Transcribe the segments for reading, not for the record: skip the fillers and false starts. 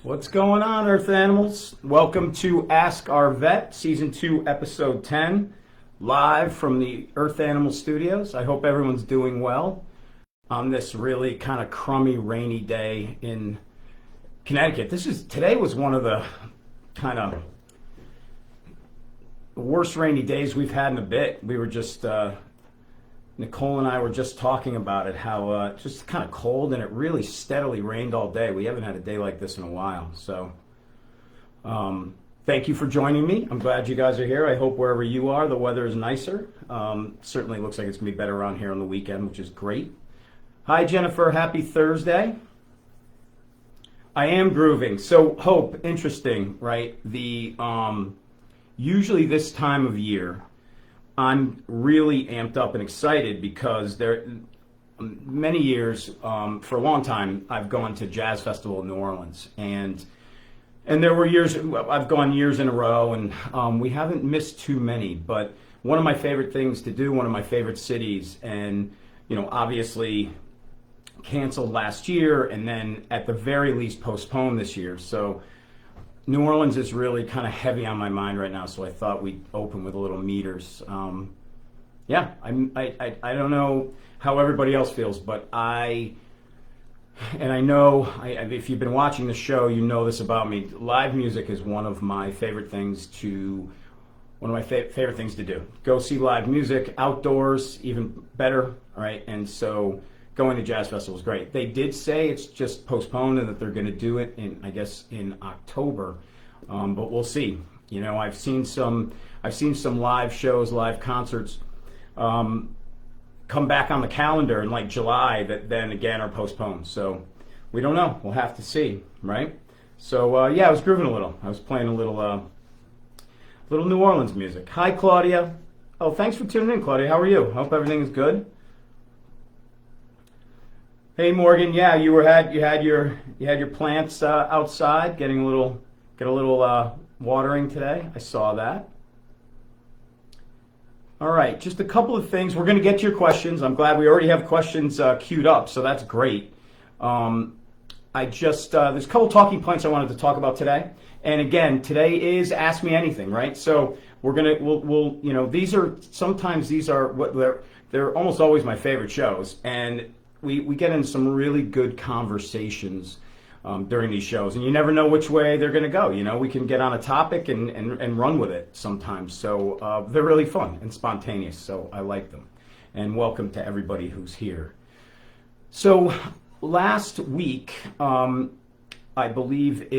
What's going on, Earth Animals? Welcome to Ask Our Vet, Season 2, Episode 10, live from the Earth Animal Studios. I hope everyone's doing well on this really kind of crummy, rainy day in Connecticut. Today was one of the kind of worst rainy days we've had in a bit. We were just, Nicole and I were just talking about it, how just kind of cold, and it really steadily rained all day. We haven't had a day like this in a while. So thank you for joining me. I'm glad you guys are here. I hope wherever you are, the weather is nicer. Certainly looks like it's going to be better around here on the weekend, which is great. Hi, Jennifer. Happy Thursday. I am grooving. So, Hope, interesting, right? Usually this time of year, I'm really amped up and excited because many years, for a long time, I've gone to Jazz Festival in New Orleans, and there were years I've gone years in a row, and we haven't missed too many. But one of my favorite things to do, one of my favorite cities, and obviously canceled last year, and then at the very least postponed this year. So New Orleans is really kind of heavy on my mind right now, so I thought we'd open with a little Meters. I don't know how everybody else feels, but I know if you've been watching the show, you know this about me. Live music is one of my favorite things to do. Go see live music outdoors, even better, right? And so going to Jazz Festival is great. They did say it's just postponed and that they're going to do it in October, but we'll see. I've seen some live shows, live concerts come back on the calendar in like July that then again are postponed. So we don't know. We'll have to see, right? So I was grooving a little. I was playing a little New Orleans music. Hi, Claudia. Oh, thanks for tuning in, Claudia. How are you? Hope everything is good. Hey Morgan, yeah, you had your plants outside get a little watering today. I saw that. All right, just a couple of things. We're going to get to your questions. I'm glad we already have questions queued up, so that's great. There's a couple talking points I wanted to talk about today. And again, today is Ask Me Anything, right? So they're almost always my favorite shows, and we get in some really good conversations during these shows, and you never know which way they're going to go. We can get on a topic and run with it sometimes. So they're really fun and spontaneous, so I like them. And welcome to everybody who's here. So last week, I believe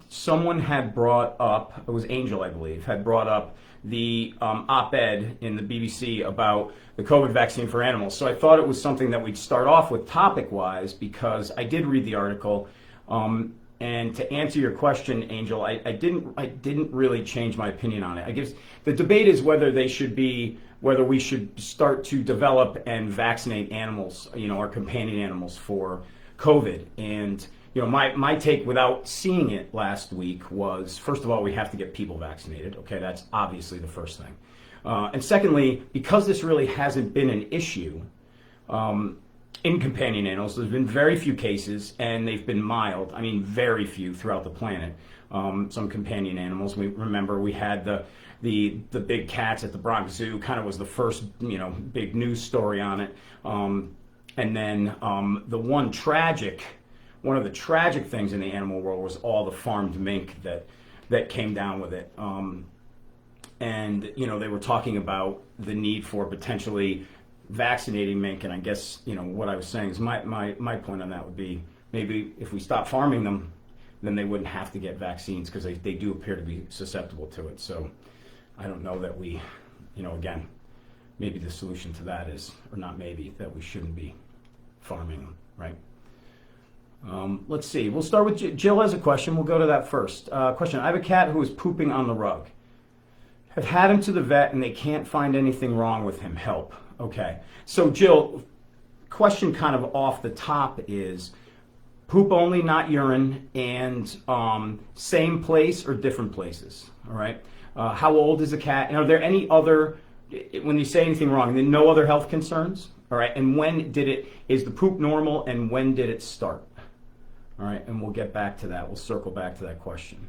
someone had brought up, it was Angel, I believe, had brought up the op-ed in the BBC about the COVID vaccine for animals. So I thought it was something that we'd start off with topic-wise, because I did read the article. And to answer your question, Angel, I didn't really change my opinion on it. I guess the debate is whether we should start to develop and vaccinate animals, our companion animals, for COVID. And my take without seeing it last week was, first of all, we have to get people vaccinated. Okay, that's obviously the first thing. And secondly, because this really hasn't been an issue in companion animals, there's been very few cases, and they've been mild. I mean, very few throughout the planet. Some companion animals. We had the big cats at the Bronx Zoo. Kind of was the first big news story on it. And then one of the tragic things in the animal world was all the farmed mink that came down with it. And they were talking about the need for potentially vaccinating mink, and I guess what I was saying is my point on that would be, maybe if we stop farming them, then they wouldn't have to get vaccines, because they do appear to be susceptible to it. So I don't know that we, again, maybe the solution to that is, or not maybe, that we shouldn't be farming them, right? Let's see. We'll start with Jill has a question. We'll go to that first. Question. I have a cat who is pooping on the rug. I've had him to the vet and they can't find anything wrong with him. Help. Okay. So Jill, question kind of off the top is, poop only, not urine, and same place or different places? All right. How old is the cat? And are there any other, when you say anything wrong, then no other health concerns? All right. And is the poop normal, and when did it start? All right, and we'll get back to that. We'll circle back to that question.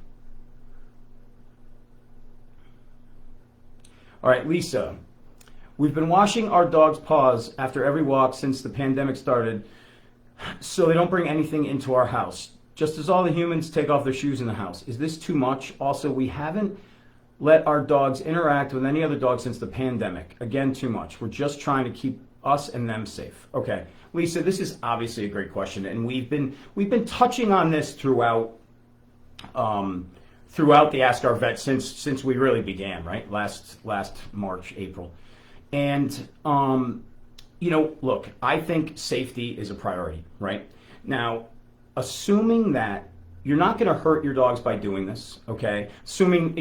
All right, Lisa. We've been washing our dog's paws after every walk since the pandemic started, so they don't bring anything into our house, just as all the humans take off their shoes in the house. Is this too much? Also, we haven't let our dogs interact with any other dogs since the pandemic. Again, too much. We're just trying to keep us and them safe. Okay, Lisa, this is obviously a great question, and we've been touching on this throughout the Ask Our Vet since we really began, right? Last March, April. And, look, I think safety is a priority, right? Now, assuming that you're not going to hurt your dogs by doing this, okay? Assuming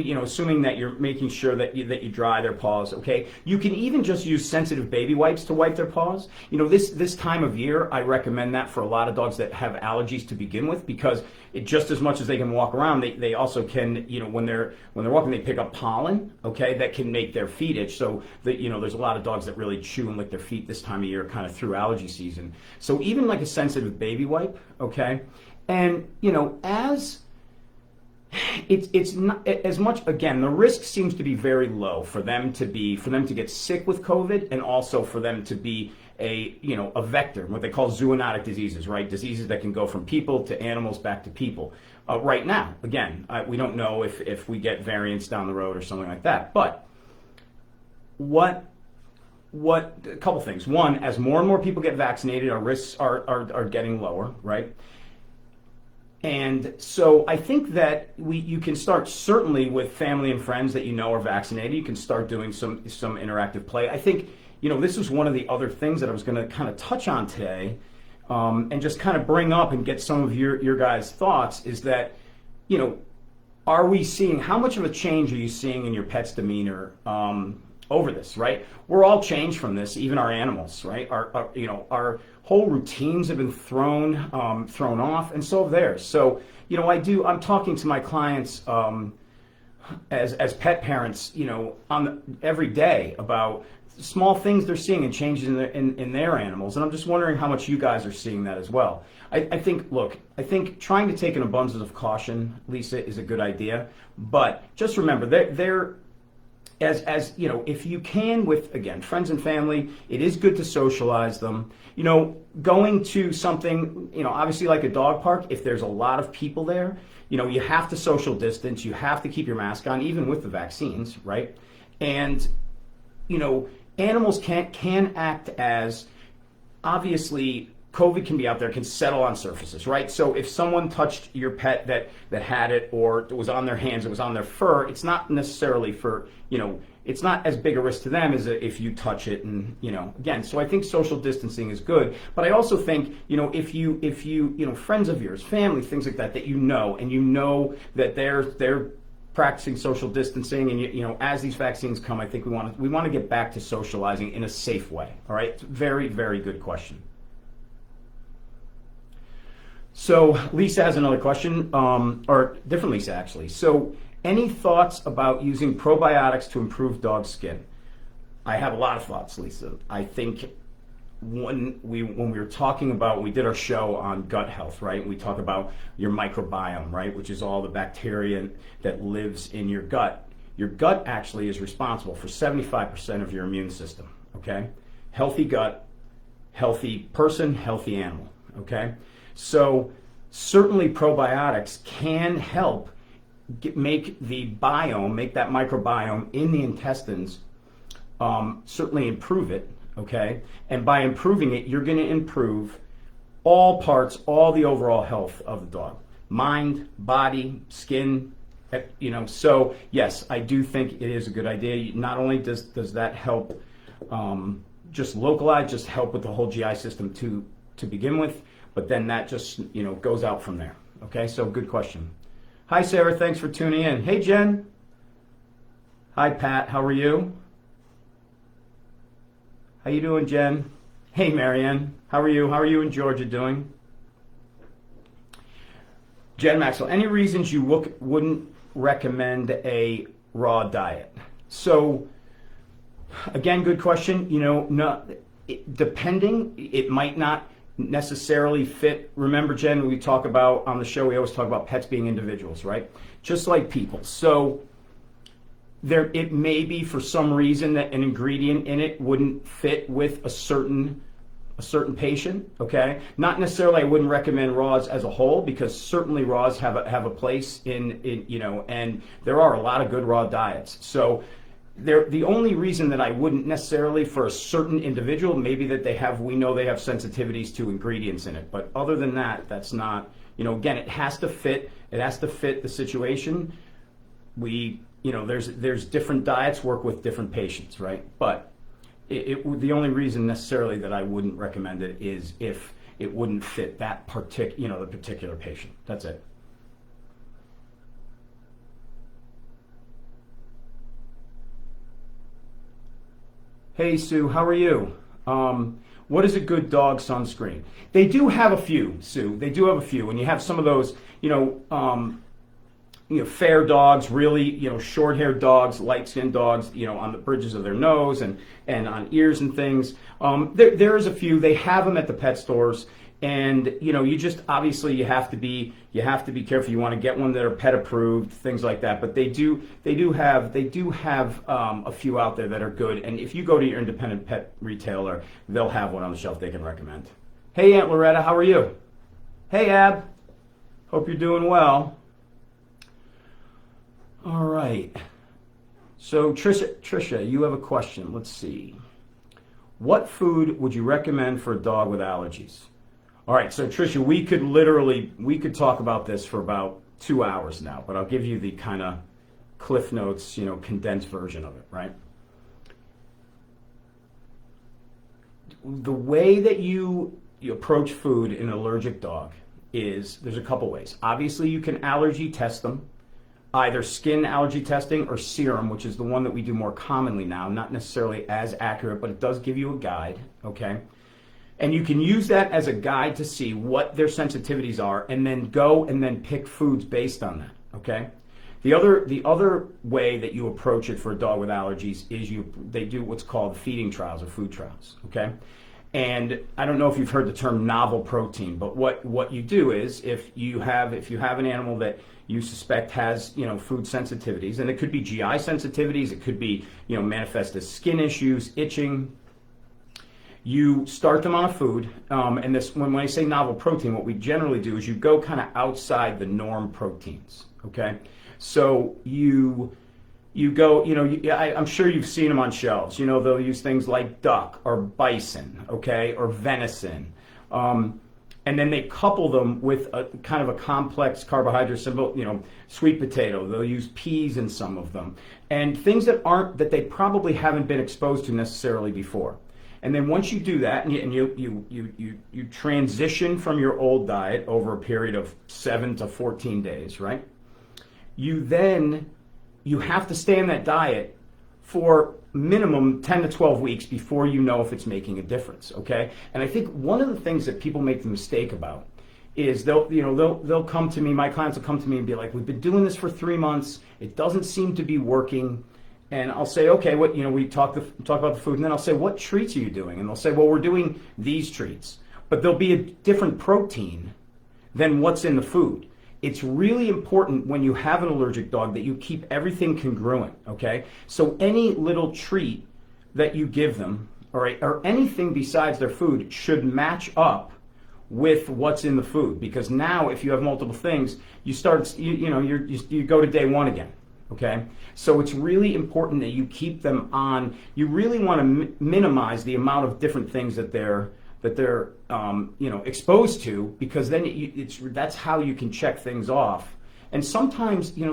that you're making sure that you dry their paws, okay? You can even just use sensitive baby wipes to wipe their paws. This time of year, I recommend that for a lot of dogs that have allergies to begin with, because just as much as they can walk around, they also can, when they're walking, they pick up pollen, okay, that can make their feet itch. So there's a lot of dogs that really chew and lick their feet this time of year, kind of through allergy season. So even like a sensitive baby wipe, okay? And, as it's not as much, again, the risk seems to be very low for them to get sick with COVID, and also for them to be a vector, what they call zoonotic diseases, right? Diseases that can go from people to animals back to people. Right now, again, we don't know if we get variants down the road or something like that. But a couple things. One, as more and more people get vaccinated, our risks are getting lower, right? And so I think that you can start, certainly with family and friends that are vaccinated. You can start doing some interactive play. I think this is one of the other things that I was going to kind of touch on today, and just kind of bring up and get some of your guys' thoughts, is that are we seeing, how much of a change are you seeing in your pet's demeanor over this, right? We're all changed from this, even our animals, right? Our whole routines have been thrown off, and so have theirs. So, I'm talking to my clients as pet parents, every day about small things they're seeing and changes in their animals, and I'm just wondering how much you guys are seeing that as well. I think trying to take an abundance of caution, Lisa, is a good idea, but just remember, if you can, with, again, friends and family, it is good to socialize them. Going to something, obviously like a dog park, if there's a lot of people there, you have to social distance, you have to keep your mask on, even with the vaccines, right? And, animals can act as, obviously, COVID can be out there, can settle on surfaces, right? So if someone touched your pet that had it, or it was on their hands, it was on their fur, it's not necessarily for, it's not as big a risk to them as if you touch it. And, again, so I think social distancing is good. But I also think, if you friends of yours, family, things like that, and that they're practicing social distancing, and as these vaccines come, I think we want to get back to socializing in a safe way. All right, very, very good question. So Lisa has another question, or different Lisa actually. So, any thoughts about using probiotics to improve dog skin? I have a lot of thoughts, Lisa. I think when we were talking about, we did our show on gut health, right? We talk about your microbiome, right? Which is all the bacteria that lives in your gut. Your gut actually is responsible for 75% of your immune system, okay? Healthy gut, healthy person, healthy animal, okay? So certainly probiotics can help make that microbiome in the intestines, certainly improve it, okay? And by improving it, you're going to improve all the overall health of the dog. Mind, body, skin, So yes, I do think it is a good idea. Not only does that help just help with the whole GI system to begin with, but then that just, goes out from there. Okay, so good question. Hi, Sarah. Thanks for tuning in. Hey, Jen. Hi, Pat. How are you? How you doing, Jen? Hey, Marianne. How are you? How are you in Georgia doing? Jen Maxwell, any reasons you wouldn't recommend a raw diet? So, again, good question. Depending, it might not necessarily fit. Remember, Jen, we talk about on the show, we always talk about pets being individuals, right? Just like people. So there, it may be for some reason that an ingredient in it wouldn't fit with a certain patient, okay? Not necessarily I wouldn't recommend raws as a whole, because certainly raws have a place in and there are a lot of good raw diets. So the only reason that I wouldn't necessarily for a certain individual, maybe that we know they have sensitivities to ingredients in it. But other than that, that's not, again, it has to fit the situation. There's different diets work with different patients, right? But the only reason necessarily that I wouldn't recommend it is if it wouldn't fit that the particular patient. That's it. Hey Sue, how are you? What is a good dog sunscreen? They do have a few, Sue. They do have a few, and you have some of those, fair dogs, really, short-haired dogs, light-skinned dogs, on the bridges of their nose and on ears and things. There is a few. They have them at the pet stores, and you just obviously you have to be careful. You want to get one that are pet approved, things like that. But they do have a few out there that are good. And if you go to your independent pet retailer, they'll have one on the shelf they can recommend. Hey Aunt Loretta, how are you? Hey Ab, hope you're doing well. All right. So Trisha, you have a question. Let's see. What food would you recommend for a dog with allergies? All right, so Trisha, we could talk about this for about 2 hours now, but I'll give you the kind of Cliff Notes, condensed version of it, right? The way that you approach food in an allergic dog is, there's a couple ways. Obviously, you can allergy test them, either skin allergy testing or serum, which is the one that we do more commonly now, not necessarily as accurate, but it does give you a guide, okay? And you can use that as a guide to see what their sensitivities are, and then go and then pick foods based on that, okay? The other way that you approach it for a dog with allergies is they do what's called feeding trials or food trials, okay? And I don't know if you've heard the term novel protein, but what you do is if you have an animal that you suspect has food sensitivities, and it could be GI sensitivities, it could be manifest as skin issues, itching. You start them on a food, and when I say novel protein, what we generally do is you go kind of outside the norm proteins, okay? So you go, I'm sure you've seen them on shelves. They'll use things like duck or bison, okay, or venison. And then they couple them with a kind of a complex carbohydrate symbol, sweet potato. They'll use peas in some of them, and things that they probably haven't been exposed to necessarily before. And then once you do that, and you transition from your old diet over a period of 7 to 14 days, right? You have to stay in that diet for minimum 10 to 12 weeks before you know if it's making a difference, okay? And I think one of the things that people make the mistake about is they'll come to me, my clients will come to me and be like, we've been doing this for 3 months, it doesn't seem to be working. And I'll say, okay, we talk about the food, and then I'll say, what treats are you doing? And they'll say, well, we're doing these treats. But there'll be a different protein than what's in the food. It's really important when you have an allergic dog that you keep everything congruent, okay? So any little treat that you give them, or anything besides their food, should match up with what's in the food. Because now, if you have multiple things, you go to day one again. Okay, so it's really important that you keep them on. You really want to minimize the amount of different things that they're exposed to, because then that's how you can check things off. And sometimes you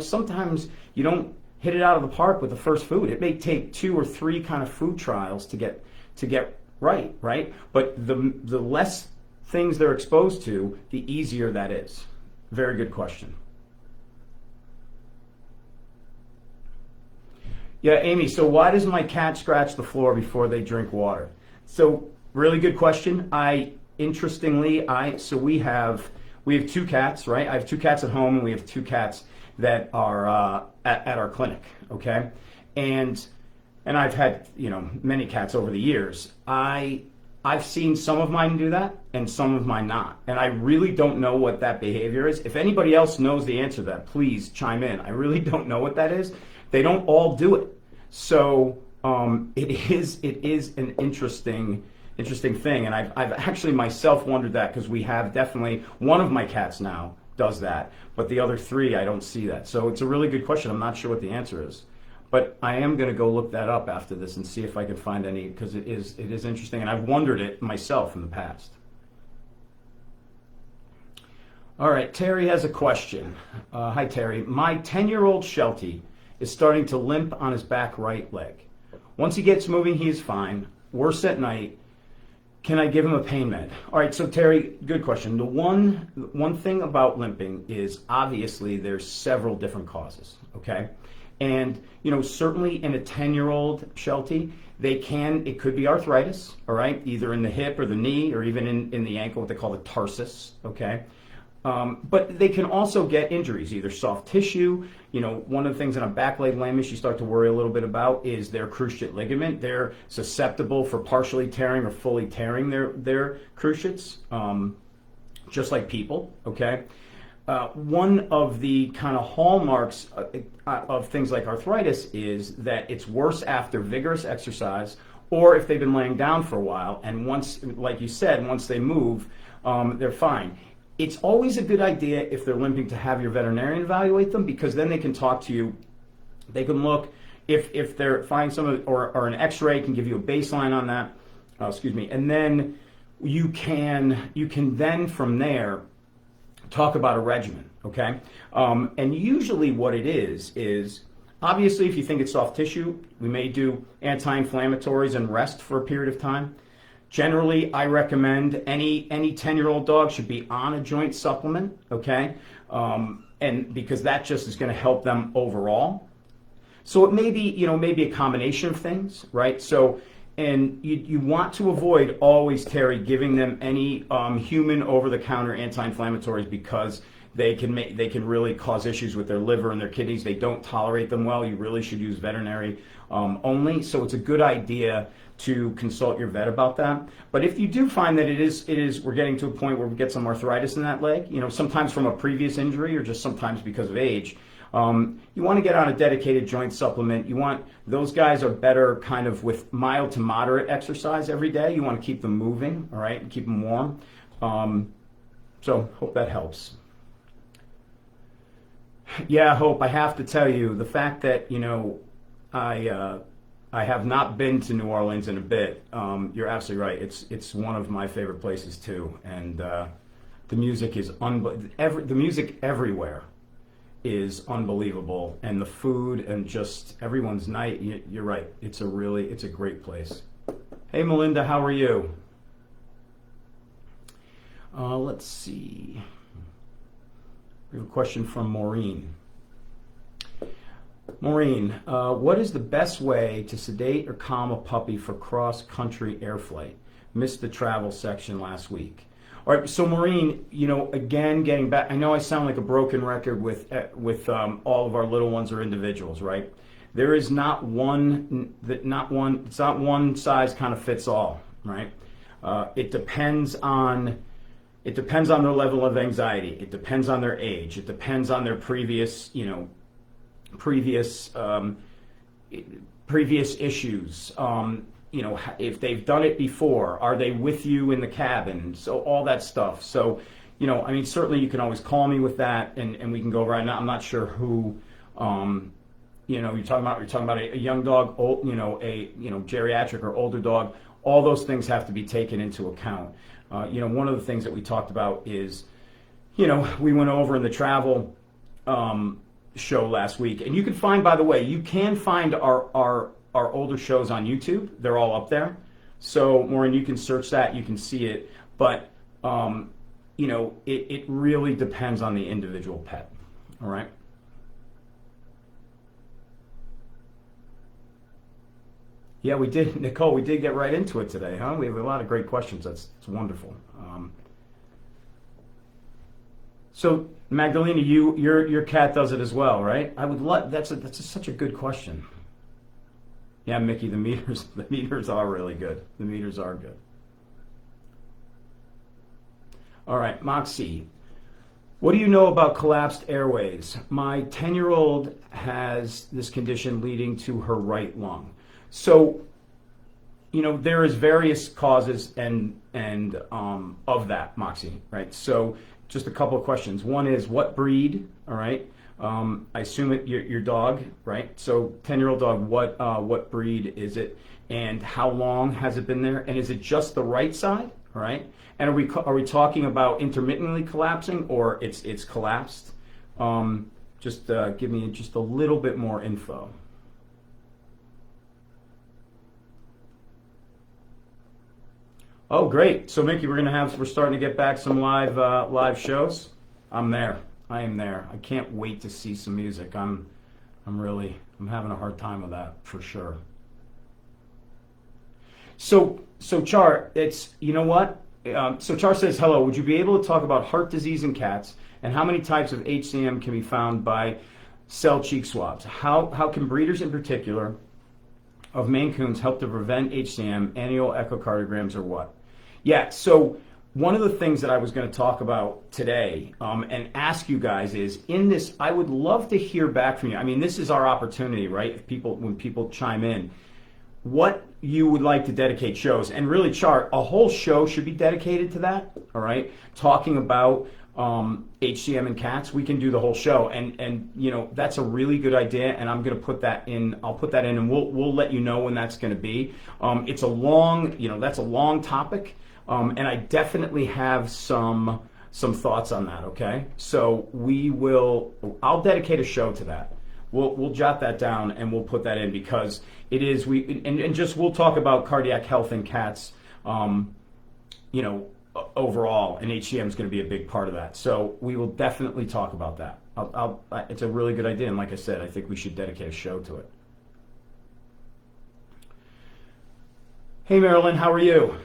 don't hit it out of the park with the first food. It may take 2 or 3 kind of food trials to get right. But the less things they're exposed to, the easier that is. Very good question. Yeah, Amy, so why does my cat scratch the floor before they drink water? So really good question. So we have 2 cats, right? I have 2 cats at home, and we have 2 cats that are at our clinic, okay? And I've had, many cats over the years. I've seen some of mine do that and some of mine not. And I really don't know what that behavior is. If anybody else knows the answer to that, please chime in. I really don't know what that is. They don't all do it. So it is an interesting thing. And I've actually myself wondered that, because we have definitely, one of my cats now does that, but the other three, I don't see that. So it's a really good question. I'm not sure what the answer is. But I am going to go look that up after this and see if I can find any, because it is interesting, and I've wondered it myself in the past. All right, Terry has a question. Hi, Terry. My 10-year-old Sheltie is starting to limp on his back right leg. Once he gets moving, he is fine. Worse at night. Can I give him a pain med? All right, so Terry, good question. The one thing about limping is obviously there's several different causes, okay? And, certainly in a 10-year-old Sheltie, it could be arthritis, all right, either in the hip or the knee or even in the ankle, what they call the tarsus, okay? But they can also get injuries, either soft tissue. One of the things in a back leg lameness you start to worry a little bit about is their cruciate ligament. They're susceptible for partially tearing or fully tearing their cruciates, just like people, okay? One of the kind of hallmarks of things like arthritis is that it's worse after vigorous exercise, or if they've been laying down for a while, and once, like you said, once they move, they're fine. It's always a good idea, if they're limping, to have your veterinarian evaluate them, because then they can talk to you. They can look if they're finding some or an X-ray can give you a baseline on that. And then you can then from there talk about a regimen, okay? And usually what it is obviously, if you think it's soft tissue, we may do anti-inflammatories and rest for a period of time. Generally, I recommend any 10-year-old dog should be on a joint supplement, okay? And because that just is going to help them overall. So it may be, maybe a combination of things, right? So, and you want to avoid always, Terry, giving them any human over-the-counter anti-inflammatories, because they can really cause issues with their liver and their kidneys. They don't tolerate them well. You really should use veterinary only. So it's a good idea to consult your vet about that. But if you do find that we're getting to a point where we get some arthritis in that leg, sometimes from a previous injury or just sometimes because of age, you want to get on a dedicated joint supplement. Those guys are better kind of with mild to moderate exercise every day. You want to keep them moving, all right, and keep them warm. So hope that helps. Yeah, Hope, I have to tell you, the fact that, I have not been to New Orleans in a bit. You're absolutely right. It's one of my favorite places too, and the music is the music everywhere is unbelievable, and the food and just everyone's night. You're right. It's a great place. Hey, Melinda, how are you? Let's see. We have a question from Maureen. Maureen, what is the best way to sedate or calm a puppy for cross-country air flight? Missed the travel section last week. All right, so Maureen, again, getting back, I know I sound like a broken record with all of our little ones or individuals, right? There is it's not one size kind of fits all, right? It depends on their level of anxiety. It depends on their age. It depends on their previous issues. If they've done it before, are they with you in the cabin? So all that stuff. So, certainly you can always call me with that, and we can go right now. I'm not sure who, you're talking about a young dog, old, geriatric or older dog. All those things have to be taken into account. One of the things that we talked about is, we went over in the travel show last week, and you can find, by the way, our older shows on YouTube. They're all up there. So, Maureen, you can search that, you can see it. But, it really depends on the individual pet. All right? Yeah, we did, Nicole, we did get right into it today, huh? We have a lot of great questions. It's wonderful. So, Magdalena, your cat does it as well, right? I would love, such a good question. Yeah, Mickey, the meters are really good. The meters are good. All right, Moxie. What do you know about collapsed airways? My 10-year-old has this condition leading to her right lung. So, there is various causes and of that, Moxie, right? So, just a couple of questions. One is what breed? All right. I assume your dog, right? So, 10-year-old dog. What breed is it? And how long has it been there? And is it just the right side? All right. And are we talking about intermittently collapsing, or it's collapsed? Just give me just a little bit more info. Oh, great! So Mickey, we're starting to get back some live shows. I'm there. I am there. I can't wait to see some music. I'm having a hard time with that for sure. So Char, it's what. So Char says, hello, would you be able to talk about heart disease in cats and how many types of HCM can be found by cell cheek swabs? How can breeders in particular of Maine Coons help to prevent HCM, annual echocardiograms, or what? Yeah, so one of the things that I was going to talk about today and ask you guys is, in this, I would love to hear back from you. I mean, this is our opportunity, right? When people chime in, what you would like to dedicate shows, and really, Char, a whole show should be dedicated to that. All right, talking about HCM and cats, we can do the whole show, and that's a really good idea, and I'm going to put that in. I'll put that in, and we'll let you know when that's going to be. It's a long, that's a long topic, and I definitely have some thoughts on that. Okay, so I'll dedicate a show to that. We'll jot that down and we'll put that in, because it is we'll talk about cardiac health in cats, overall, and HCM is going to be a big part of that. So we will definitely talk about that. It's a really good idea, and like I said, I think we should dedicate a show to it. Hey Marilyn, how are you?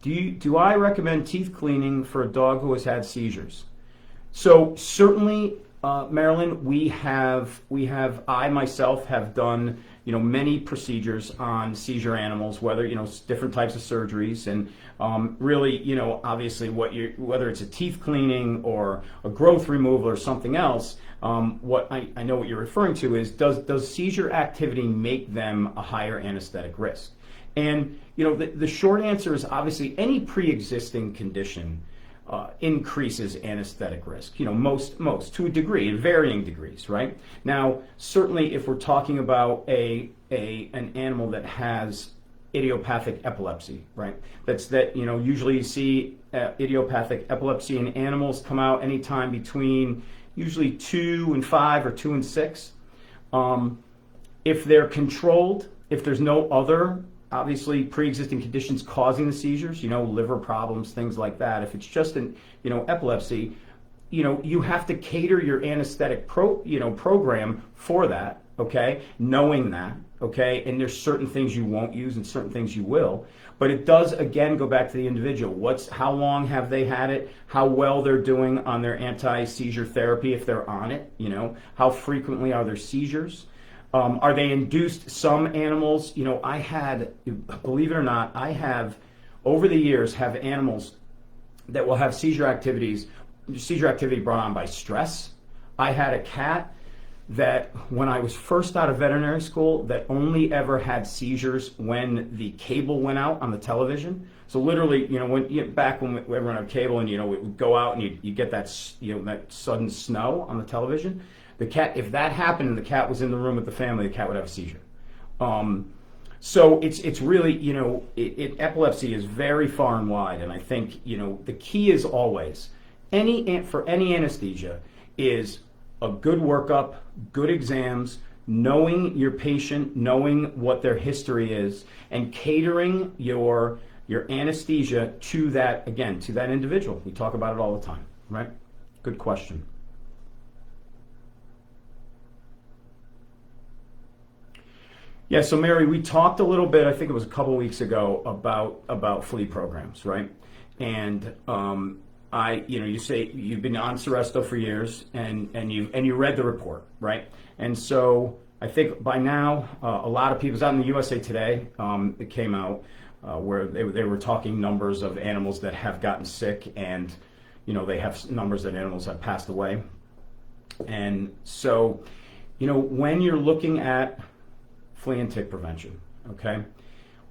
Do I recommend teeth cleaning for a dog who has had seizures? So certainly. Marilyn, I myself have done, many procedures on seizure animals, whether, different types of surgeries, and really, obviously whether it's a teeth cleaning or a growth removal or something else, what I know what you're referring to is, does seizure activity make them a higher anesthetic risk? And, the short answer is obviously any pre-existing condition increases anesthetic risk, most to a degree, in varying degrees, right? Now, certainly if we're talking about an animal that has idiopathic epilepsy, right? Usually you see idiopathic epilepsy in animals come out anytime between usually 2 and 5 or 2 and 6. If they're controlled, if there's no other obviously pre-existing conditions causing the seizures, liver problems, things like that. If it's just an, epilepsy, you have to cater your anesthetic program for that, okay? Knowing that, okay? And there's certain things you won't use and certain things you will. But it does, again, go back to the individual. How long have they had it? How well they're doing on their anti-seizure therapy if they're on it, How frequently are there seizures? Are they induced? Some animals, believe it or not, I have, over the years, have animals that will have seizure activity brought on by stress. I had a cat that, when I was first out of veterinary school, that only ever had seizures when the cable went out on the television. So literally, back when everyone had cable and, it would go out and you get that, that sudden snow on the television. The cat, if that happened and the cat was in the room with the family, the cat would have a seizure. So it's really, epilepsy is very far and wide, and I think, the key is always, for any anesthesia, is a good workup, good exams, knowing your patient, knowing what their history is, and catering your anesthesia to that individual. We talk about it all the time, right? Good question. Yeah, so Mary, we talked a little bit, I think it was a couple weeks ago, about flea programs, right? And you say you've been on Seresto for years, and you read the report, right? And so I think by now, a lot of people, it was out in the USA Today, it came out, where they were talking numbers of animals that have gotten sick, and they have numbers that animals have passed away. And so, when you're looking at flea and tick prevention, okay,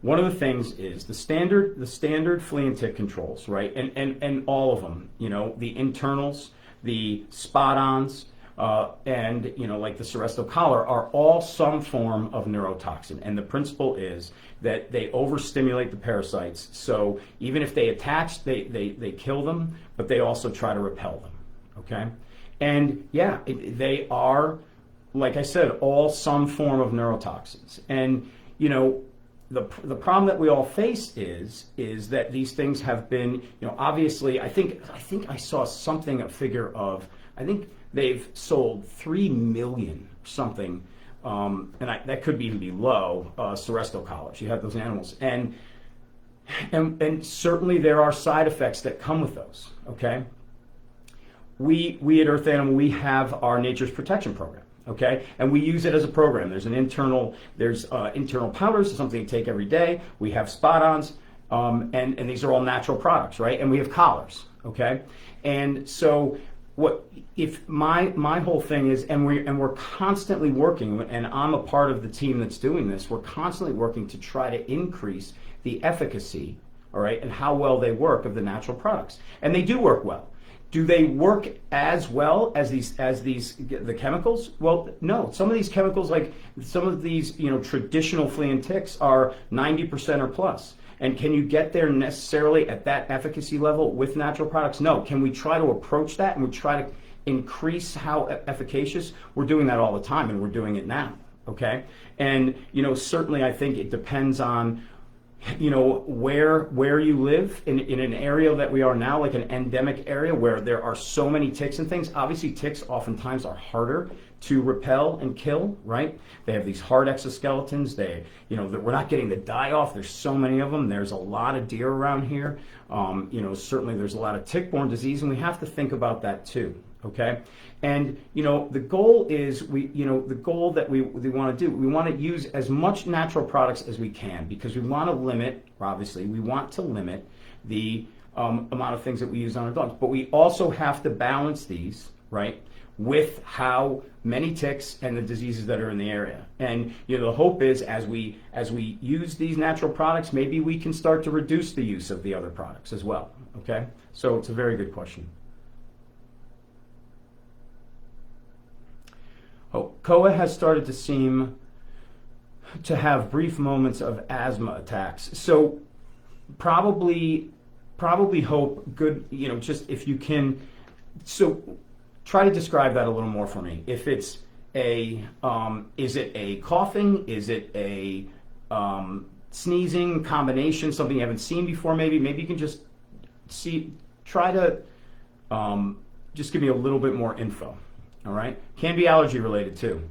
one of the things is the standard flea and tick controls, right? And all of them, the internals, the spot-ons, and like the Seresto collar are all some form of neurotoxin. And the principle is that they overstimulate the parasites. So even if they attach, they kill them, but they also try to repel them, okay? And yeah, they are, like I said, all some form of neurotoxins. And the problem that we all face is that these things have been, obviously, I think I saw a figure of, I think they've sold 3 million something, and that could even be low, Seresto collars. You have those animals, and certainly there are side effects that come with those. Okay, we at Earth Animal, we have our Nature's Protection Program. Okay, and we use it as a program. There's internal powders, something you take every day. We have spot-ons, and these are all natural products, right? And we have collars. Okay, and so if my whole thing is, and we're constantly working, and I'm a part of the team that's doing this. We're constantly working to try to increase the efficacy, all right, and how well they work of the natural products, and they do work well. Do they work as well as the chemicals? Well, no. Some of these chemicals, like some of these, traditional flea and ticks, are 90% or plus. And can you get there necessarily at that efficacy level with natural products? No. Can we try to approach that and we try to increase how efficacious? We're doing that all the time, and we're doing it now. Okay. And certainly, I think it depends on where you live in an area that we are now, like an endemic area where there are so many ticks and things. Obviously, ticks oftentimes are harder to repel and kill, right? They have these hard exoskeletons. We're not getting the die off. There's so many of them. There's a lot of deer around here. Certainly there's a lot of tick-borne disease, and we have to think about that too. Okay, and the goal is the goal that we want to do. We want to use as much natural products as we can, because we want to limit. Obviously, we want to limit the amount of things that we use on our dogs, but we also have to balance these, right, with how many ticks and the diseases that are in the area. And the hope is as we use these natural products, maybe we can start to reduce the use of the other products as well. Okay, so it's a very good question. Oh, Koa has started to seem to have brief moments of asthma attacks. So probably Hope, good, just if you can, so try to describe that a little more for me. If it's is it a coughing? Is it a sneezing combination, something you haven't seen before maybe? Maybe you can just try to just give me a little bit more info. All right, can be allergy related too.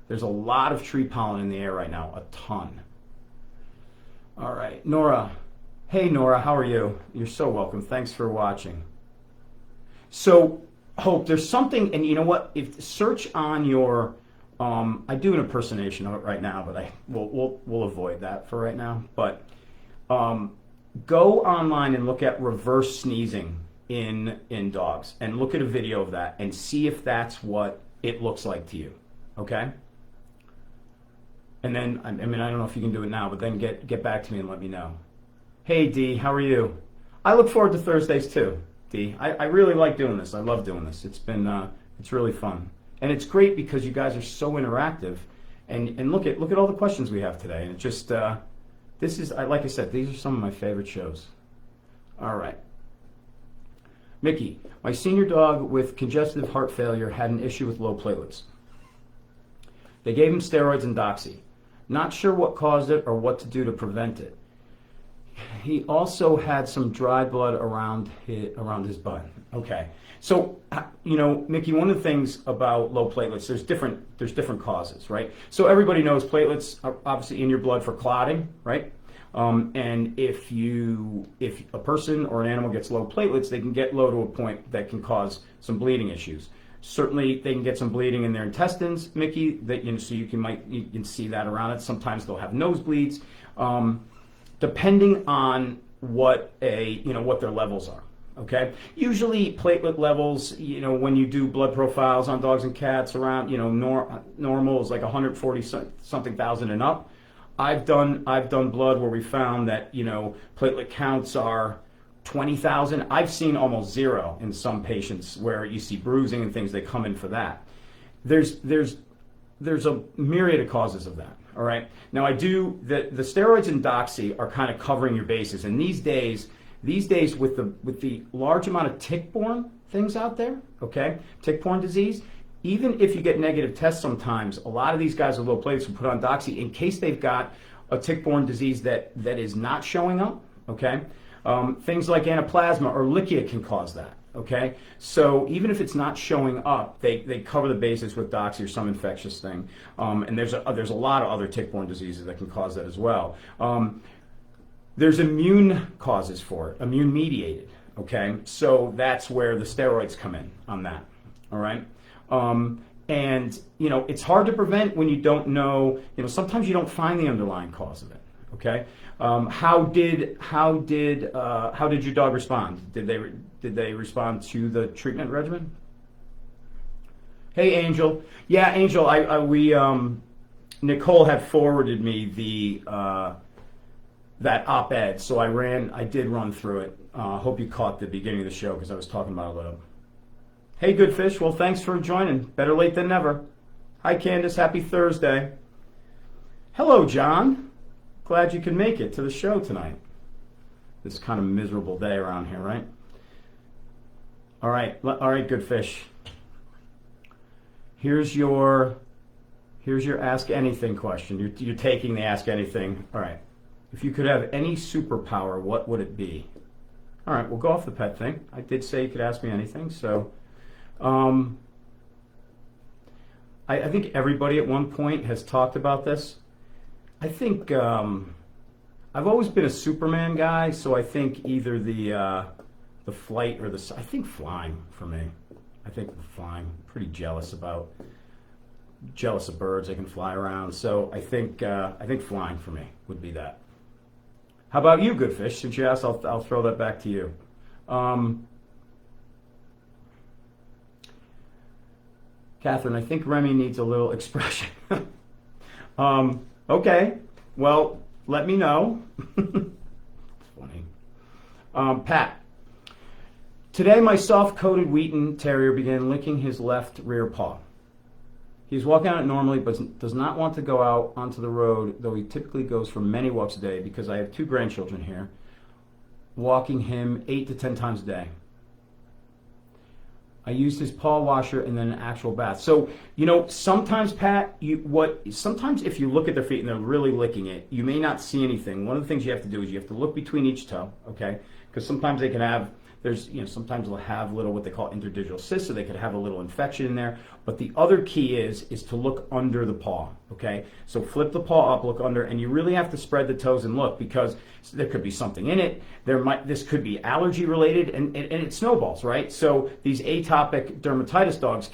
There's a lot of tree pollen in the air right now, a ton. All right, Nora. Hey Nora, how are you? You're so welcome. Thanks for watching. So Hope, there's something, and you know what? If search on your, I do an impersonation of it right now, but we'll avoid that for right now. But go online and look at reverse sneezing in dogs, and look at a video of that and see if that's what it looks like to you. Okay? And then, I mean, I don't know if you can do it now, but then get back to me and let me know. Hey Dee, how are you? I look forward to Thursdays too, Dee. I really like doing this. I love doing this. It's been it's really fun, and it's great because you guys are so interactive, and look at all the questions we have today, and it just this is, like I said, these are some of my favorite shows. All right. Mickey, my senior dog with congestive heart failure had an issue with low platelets. They gave him steroids and doxy. Not sure what caused it or what to do to prevent it. He also had some dry blood around his butt. Okay, so Mickey, one of the things about low platelets, there's different causes, right? So everybody knows platelets are obviously in your blood for clotting, right? And if a person or an animal gets low platelets, they can get low to a point that can cause some bleeding issues. Certainly, they can get some bleeding in their intestines, Mickey. That so you can see that around it. Sometimes they'll have nosebleeds. depending on what their levels are. Okay, usually platelet levels, when you do blood profiles on dogs and cats, around normal is like 140 something thousand and up. I've done blood where we found that platelet counts are 20,000. I've seen almost zero in some patients where you see bruising and things. They come in for that. There's a myriad of causes of that. All right. Now the steroids and doxy are kind of covering your bases, and these days with the large amount of tick-borne things out there, okay, tick-borne disease, even if you get negative tests sometimes, a lot of these guys with low platelets will put on doxy in case they've got a tick-borne disease that is not showing up, okay? Things like anaplasma or lichia can cause that, okay? So even if it's not showing up, they cover the bases with doxy or some infectious thing. And there's a lot of other tick-borne diseases that can cause that as well. There's immune causes for it, immune mediated, okay? So that's where the steroids come in on that, all right? And it's hard to prevent when you don't know, sometimes you don't find the underlying cause of it, okay? How did your dog respond? Did they respond to the treatment regimen? Hey, Angel. Yeah, Angel, Nicole had forwarded me that op-ed, so I did run through it. Hope you caught the beginning of the show because I was talking about it a little. Hey, good fish. Well, thanks for joining. Better late than never. Hi, Candace. Happy Thursday. Hello, John. Glad you could make it to the show tonight. This kind of miserable day around here, right? All right, good fish. Here's your Ask Anything question. You're taking the Ask Anything. All right. If you could have any superpower, what would it be? All right, we'll go off the pet thing. I did say you could ask me anything, so I think everybody at one point has talked about this. I think I've always been a Superman guy, so I think either the flight or I think flying for me. I think flying. Pretty jealous of birds. They can fly around, so I think flying for me would be that. How about you, good fish? Since you asked, I'll throw that back to you. Catherine, I think Remy needs a little expression. Okay, well, let me know. Funny. Pat, today my soft-coated Wheaton Terrier began licking his left rear paw. He's walking on it normally, but does not want to go out onto the road, though he typically goes for many walks a day because I have 2 grandchildren here, walking him 8 to 10 times a day. I used his paw washer and then an actual bath. So, sometimes, Pat, sometimes if you look at their feet and they're really licking it, you may not see anything. One of the things you have to do is you have to look between each toe, okay? Because sometimes they can have, sometimes they'll have little what they call interdigital cysts, so they could have a little infection in there. But the other key is to look under the paw, okay? So flip the paw up, look under, and you really have to spread the toes and look because there could be something in it. This could be allergy related, and it snowballs, right? So these atopic dermatitis dogs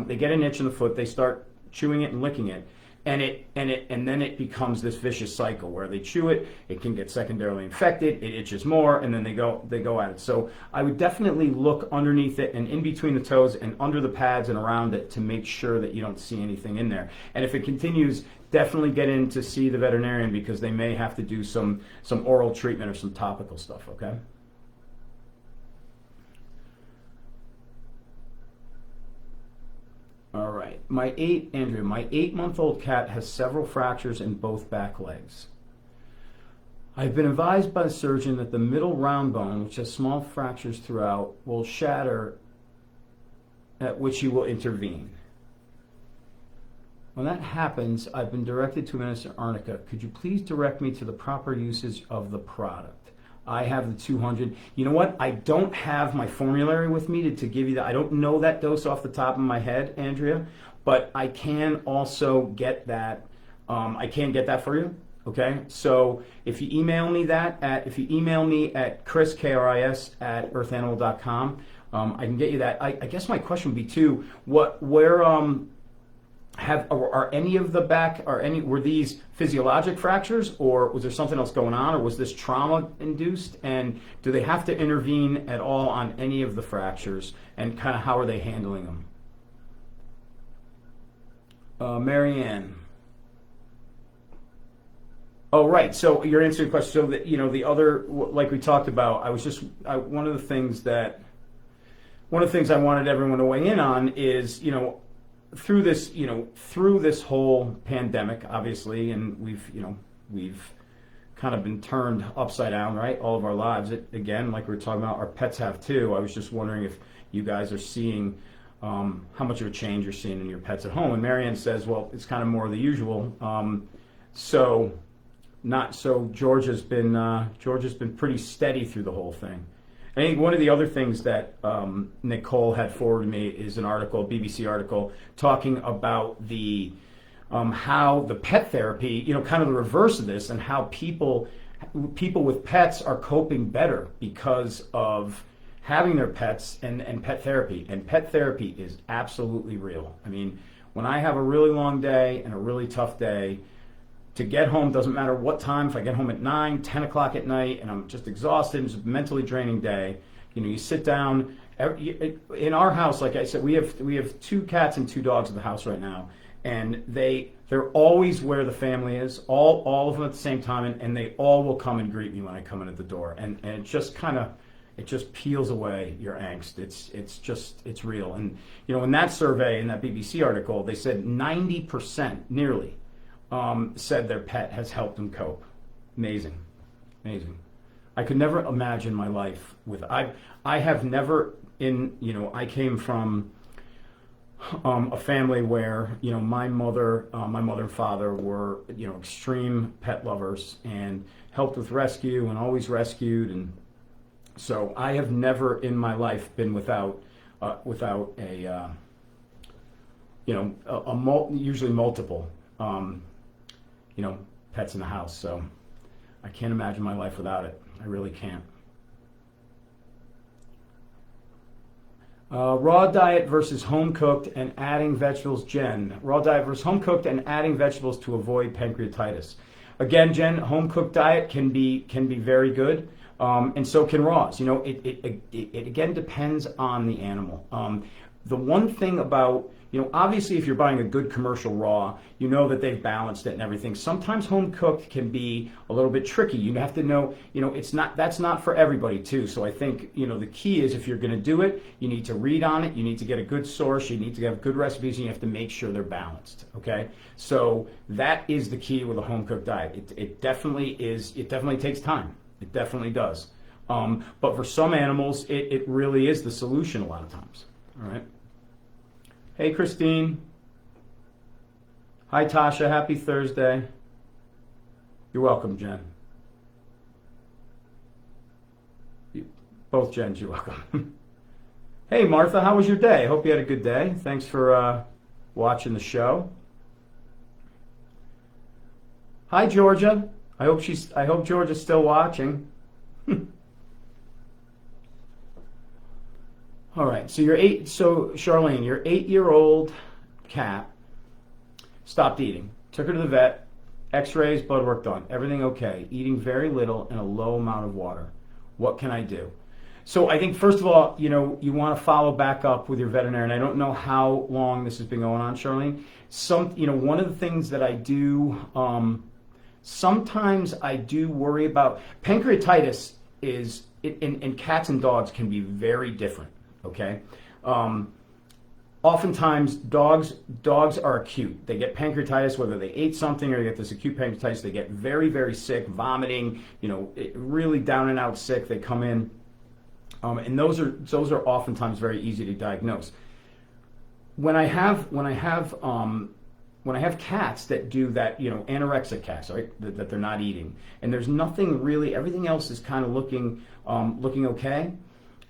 they get an itch in the foot, they start chewing it and licking it. And then it becomes this vicious cycle where they chew it, it can get secondarily infected, it itches more, and then they go at it. So I would definitely look underneath it and in between the toes and under the pads and around it to make sure that you don't see anything in there. And if it continues, definitely get in to see the veterinarian because they may have to do some oral treatment or some topical stuff, okay? All right, my 8-month-old cat has several fractures in both back legs. I've been advised by the surgeon that the middle round bone, which has small fractures throughout, will shatter, at which he will intervene. When that happens, I've been directed to Minister Arnica. Could you please direct me to the proper usage of the product? I have the 200. You know what? I don't have my formulary with me to give you that. I don't know that dose off the top of my head, Andrea, but I can also get that. I can get that for you. Okay. So if you email me at Kris, K-R-I-S, at earthanimal.com, I can get you that. I guess my question would be too, are any of the back, were these physiologic fractures, or was there something else going on, or was this trauma induced? And do they have to intervene at all on any of the fractures, and kind of how are they handling them? Marianne. Oh, right. So you're answering the question. So that, the other, like we talked about, one of the things I wanted everyone to weigh in on is, through this whole pandemic, obviously, and we've kind of been turned upside down, right? All of our lives. Again, like we were talking about, our pets have too. I was just wondering if you guys are seeing how much of a change you're seeing in your pets at home. And Marianne says, well, it's kind of more of the usual. George has been pretty steady through the whole thing. I think one of the other things that Nicole had forwarded me is an article, BBC article, talking about the how the pet therapy, kind of the reverse of this, and how people with pets are coping better because of having their pets and pet therapy. And pet therapy is absolutely real. I mean, when I have a really long day and a really tough day, to get home, doesn't matter what time, if I get home at 9, 10 o'clock at night, and I'm just exhausted, it's a mentally draining day, you sit down. In our house, like I said, we have 2 cats and 2 dogs at the house right now, and they're always where the family is, all of them at the same time, and they all will come and greet me when I come in at the door, and it just peels away your angst. It's real. And in that survey, in that BBC article, they said 90% nearly said their pet has helped them cope. Amazing. I could never imagine my life with, I have never I came from a family where, my mother and father were, extreme pet lovers and helped with rescue and always rescued. And so I have never in my life been without usually multiple, pets in the house. So I can't imagine my life without it. I really can't. Raw diet versus home cooked and adding vegetables. Jen, raw diet versus home cooked and adding vegetables to avoid pancreatitis. Again, Jen, home cooked diet can be very good, and so can raws. It again depends on the animal. The one thing about, obviously if you're buying a good commercial raw, that they've balanced it and everything. Sometimes home cooked can be a little bit tricky. You have to know, that's not for everybody too. So I think, the key is if you're going to do it, you need to read on it. You need to get a good source. You need to have good recipes, and you have to make sure they're balanced. Okay. So that is the key with a home cooked diet. It definitely is. It definitely takes time. It definitely does. But for some animals, it really is the solution a lot of times. All right. Hey, Christine. Hi, Tasha. Happy Thursday. You're welcome, Jen. Both Jens, you're welcome. Hey, Martha. How was your day? Hope you had a good day. Thanks for watching the show. Hi, Georgia. I hope Georgia's still watching. All right, so Charlene, your 8-year-old cat stopped eating. Took her to the vet, x-rays, blood work done, everything okay. Eating very little and a low amount of water. What can I do? So I think, first of all, you want to follow back up with your veterinarian. I don't know how long this has been going on, Charlene. One of the things that I do, sometimes I do worry about, pancreatitis in cats and dogs can be very different. Okay. Oftentimes dogs are acute. They get pancreatitis, whether they ate something or they get this acute pancreatitis. They get very, very sick, vomiting, really down and out sick. They come in, and those are oftentimes very easy to diagnose. When I have cats that do that, anorexic cats, right, that they're not eating, and there's nothing really, everything else is kind of looking okay.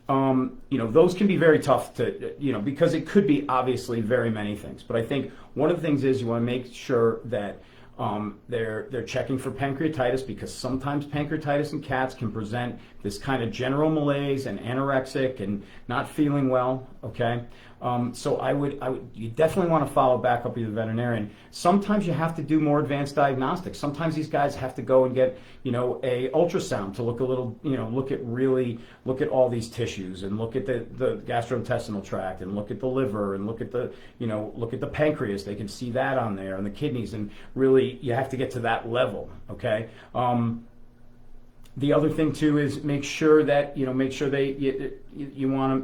Those can be very tough to, because it could be obviously very many things. But I think one of the things is you want to make sure that they're checking for pancreatitis, because sometimes pancreatitis in cats can present this kind of general malaise and anorexic and not feeling well. Okay, So you definitely want to follow back up with your veterinarian. Sometimes you have to do more advanced diagnostics. Sometimes these guys have to go and get, a ultrasound to look a little, look at all these tissues and look at the gastrointestinal tract and look at the liver and look at the pancreas. They can see that on there and the kidneys, and really you have to get to that level. Okay. The other thing too is make sure that you want to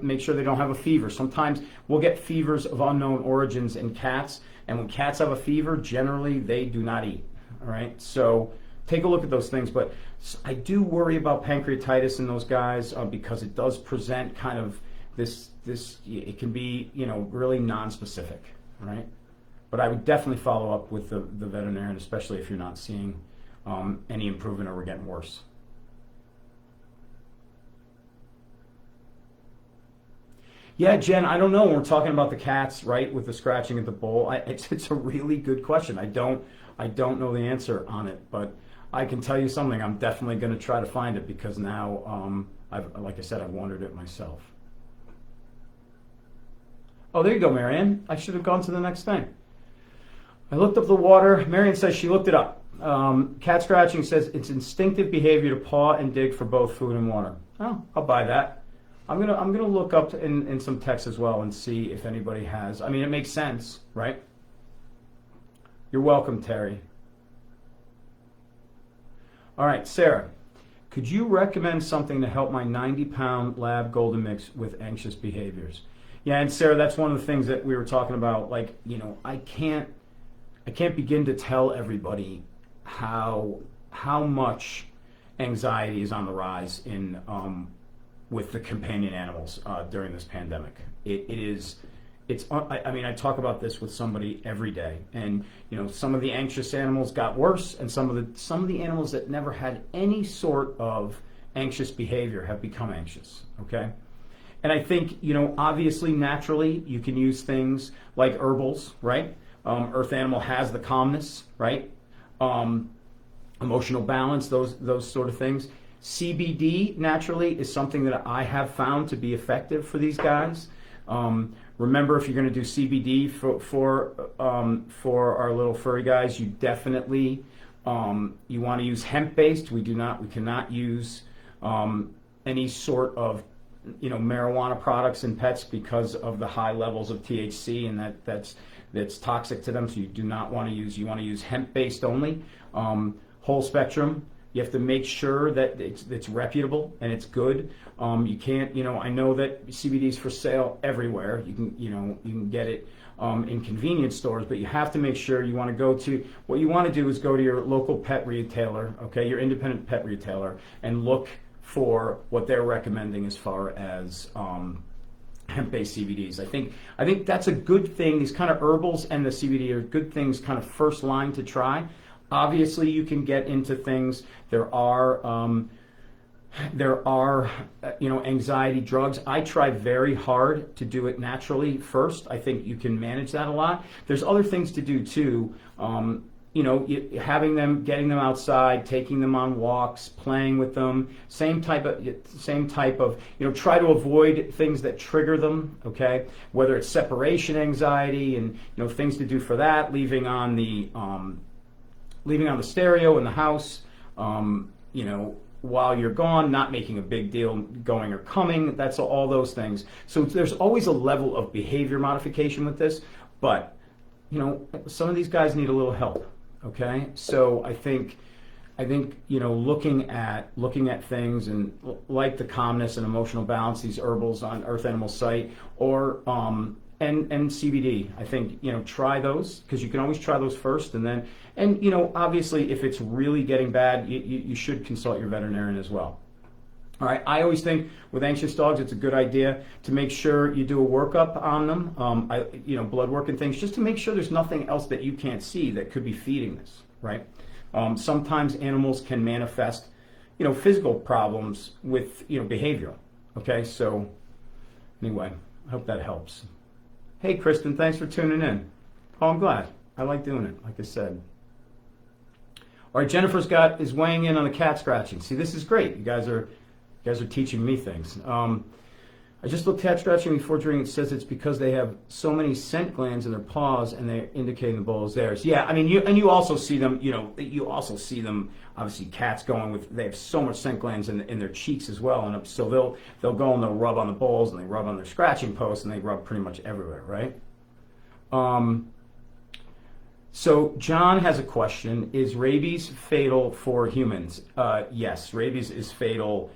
make sure they don't have a fever. Sometimes we'll get fevers of unknown origins in cats, and when cats have a fever, generally they do not eat. All right, so take a look at those things. But I do worry about pancreatitis in those guys because it does present kind of this. It can be really non-specific. All right, but I would definitely follow up with the veterinarian, especially if you're not seeing any improvement or we're getting worse. Yeah, Jen, I don't know. When we're talking about the cats, right, with the scratching at the bowl, it's a really good question. I don't know the answer on it, but I can tell you something. I'm definitely going to try to find it because now, like I said, I've wondered it myself. Oh, there you go, Marianne. I should have gone to the next thing. I looked up the water. Marianne says she looked it up. Cat scratching says it's instinctive behavior to paw and dig for both food and water. Oh, I'll buy that. I'm gonna look up in some text as well and see if anybody has. I mean, it makes sense, right? You're welcome, Terry. All right, Sarah, could you recommend something to help my 90-pound lab golden mix with anxious behaviors? Yeah, and Sarah, that's one of the things that we were talking about. Like, I can't begin to tell everybody how much anxiety is on the rise in with the companion animals during this pandemic. I talk about this with somebody every day, and some of the anxious animals got worse, and some of the animals that never had any sort of anxious behavior have become anxious. Okay, and I think obviously naturally you can use things like herbals, right? Earth Animal has the calmness, right? Emotional balance, those sort of things. CBD naturally is something that I have found to be effective for these guys. Remember, if you're going to do CBD for our little furry guys, you definitely you want to use hemp-based. We cannot use any sort of marijuana products in pets because of the high levels of THC, and that's toxic to them. So you do not want to use. You want to use hemp-based only, whole spectrum. You have to make sure that it's reputable and it's good. You can't, I know that CBD is for sale everywhere. You can get it in convenience stores, but you have to make sure what you want to do is go to your local pet retailer, okay, your independent pet retailer, and look for what they're recommending as far as hemp-based CBDs. I think that's a good thing. These kind of herbals and the CBD are good things, kind of first line to try. Obviously, you can get into things. There are anxiety drugs. I try very hard to do it naturally first. I think you can manage that a lot. There's other things to do too. Having them, getting them outside, taking them on walks, playing with them. Same type of. Try to avoid things that trigger them. Okay, whether it's separation anxiety and things to do for that. Leaving on the stereo in the house, while you're gone, not making a big deal going or coming. That's all those things. So there's always a level of behavior modification with this, but some of these guys need a little help. Okay, so I think looking at things and like the calmness and emotional balance, these herbals on Earth Animal site, or and CBD. I think try those, because you can always try those first, and obviously if it's really getting bad, you should consult your veterinarian as well. All right. I always think with anxious dogs, it's a good idea to make sure you do a workup on them, blood work and things, just to make sure there's nothing else that you can't see that could be feeding this. Right. Sometimes animals can manifest, physical problems with behavioral. Okay. So anyway, I hope that helps. Hey, Kristen, thanks for tuning in. Oh, I'm glad. I like doing it, like I said. All right, Jennifer's is weighing in on the cat scratching. See, this is great. You guys are teaching me things. I just looked at scratching before drinking. It says it's because they have so many scent glands in their paws, and they're indicating the bowl is theirs. Yeah, I mean, you also see them. You also see them. Obviously, cats going with. They have so much scent glands in their cheeks as well, and so they'll go and they'll rub on the bowls, and they rub on their scratching posts, and they rub pretty much everywhere, right? So John has a question: is rabies fatal for humans? Yes, rabies is fatal.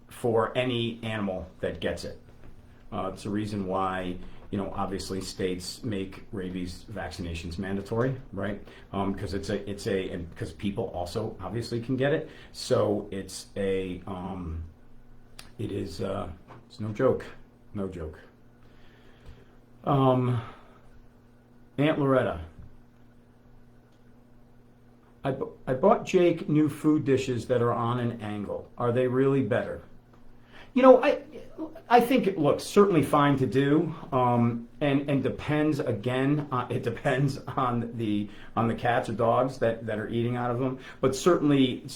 For any animal that gets it. It's a reason why, obviously states make rabies vaccinations mandatory, right? Because because people also obviously can get it. So it's no joke, no joke. Aunt Loretta. I bought Jake new food dishes that are on an angle. Are they really better? I think it looks certainly fine to do, and depends again. It depends on the cats or dogs that are eating out of them, but certainly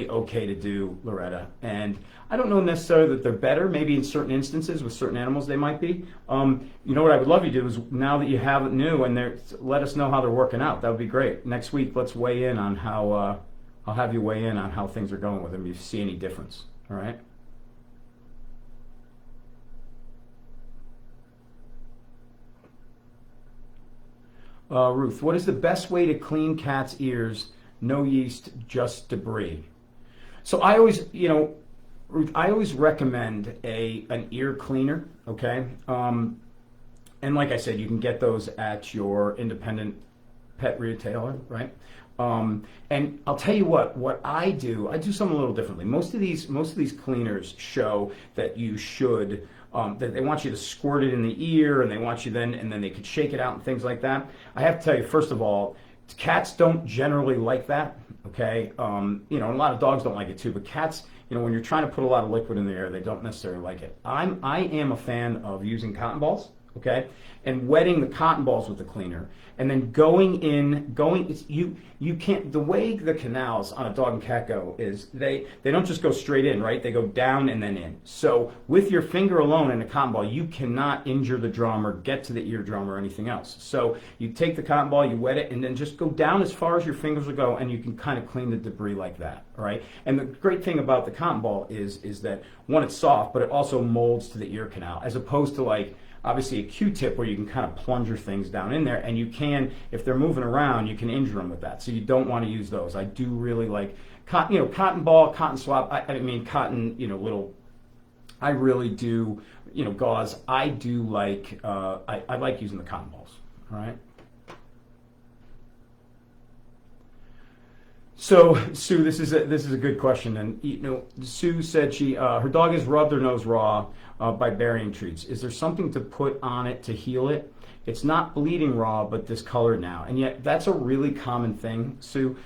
okay to do, Loretta. And I don't know necessarily that they're better. Maybe in certain instances with certain animals they might be. What I would love you to do is now that you have it new and let us know how they're working out. That would be great. Next week, let's weigh in on how. I'll have you weigh in on how things are going with them. If you see any difference, all right? Ruth, what is the best way to clean cats' ears? No yeast, just debris. So I always, Ruth, I always recommend an ear cleaner, okay? And like I said, you can get those at your independent pet retailer, right? And I'll tell you what I do something a little differently. Most of these cleaners show that you should, that they want you to squirt it in the ear, and they want you and then they could shake it out and things like that. I have to tell you, first of all, cats don't generally like that, okay? And a lot of dogs don't like it too, but cats, when you're trying to put a lot of liquid in the air, they don't necessarily like it. I am a fan of using cotton balls, okay, and wetting the cotton balls with the cleaner, and then you can't, the way the canals on a dog and cat go is they don't just go straight in, right? They go down and then in. So with your finger alone in a cotton ball, you cannot injure the drum or get to the eardrum or anything else. So you take the cotton ball, you wet it, and then just go down as far as your fingers will go, and you can kind of clean the debris like that, all right? And the great thing about the cotton ball is that, one, it's soft, but it also molds to the ear canal, as opposed to obviously a Q-tip where you can kind of plunger things down in there, and you can, if they're moving around, you can injure them with that. So you don't want to use those. I do really like cotton ball, cotton swab. Cotton, little. I really do, gauze. I do like. I like using the cotton balls. All right. So Sue, this is a good question, and Sue said her dog has rubbed her nose raw by burying treats. Is there something to put on it to heal it? It's not bleeding raw, but discolored now, and yet that's a really common thing, Sue.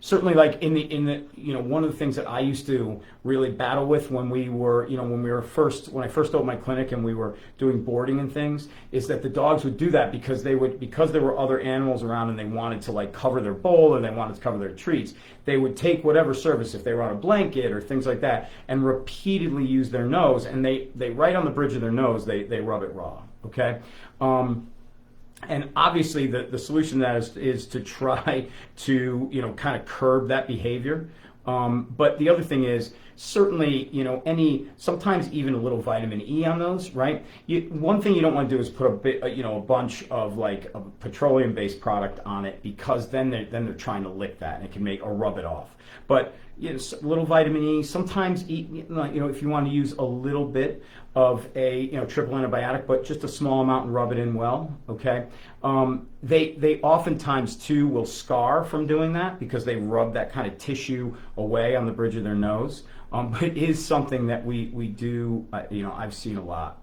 Certainly, like in the one of the things that I used to really battle with when I first opened my clinic and we were doing boarding and things, is that the dogs would do that because there were other animals around and they wanted to cover their bowl and they wanted to cover their treats. They would take whatever surface, if they were on a blanket or things like that, and repeatedly use their nose, and they right on the bridge of their nose they rub it raw. Okay. And obviously the solution to that is to try to, kind of curb that behavior. But the other thing is certainly, sometimes even a little vitamin E on those, right? One thing you don't want to do is put a bunch of a petroleum-based product on it, because then they're trying to lick that and it can rub it off. But a little vitamin E. Sometimes if you want to use a little bit of a triple antibiotic, but just a small amount and rub it in well. Okay. They oftentimes too will scar from doing that because they rub that kind of tissue away on the bridge of their nose. But it is something that we do. I've seen a lot.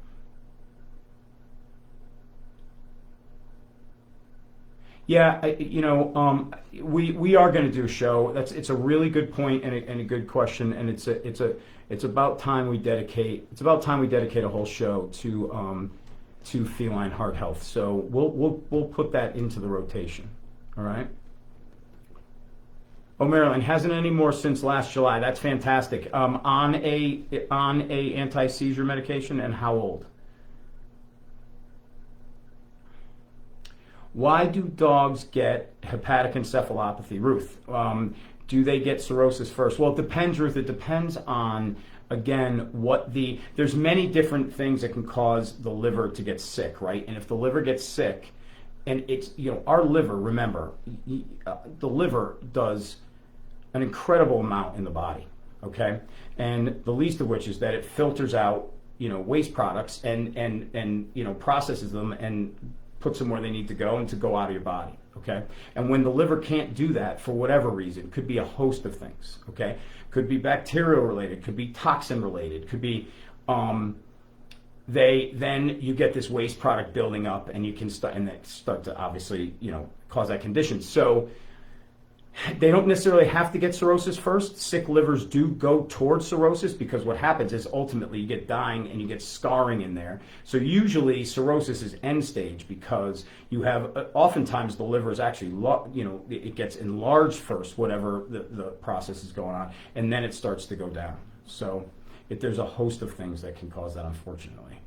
Yeah, we are going to do a show. It's a really good point and a good question, and it's about time we dedicate a whole show to feline heart health. So we'll put that into the rotation. All right. Oh, Marilyn, hasn't anymore since last July. That's fantastic. On a anti-seizure medication, and how old? Why do dogs get hepatic encephalopathy, Ruth? Do they get cirrhosis first? Well, it depends, Ruth. It depends on, again, there's many different things that can cause the liver to get sick, right? And if the liver gets sick, and it's, our liver, remember, the liver does an incredible amount in the body, okay? And the least of which is that it filters out, waste products and processes them and puts them where they need to go and to go out of your body, okay? And when the liver can't do that for whatever reason, could be a host of things, okay? Could be bacterial related, could be toxin related, could be, then you get this waste product building up and you can start to obviously, cause that condition. So they don't necessarily have to get cirrhosis first. Sick livers do go towards cirrhosis because what happens is ultimately you get dying and you get scarring in there. So usually cirrhosis is end stage because you have, oftentimes the liver is actually, it gets enlarged first, whatever the process is going on, and then it starts to go down. So there's a host of things that can cause that, unfortunately.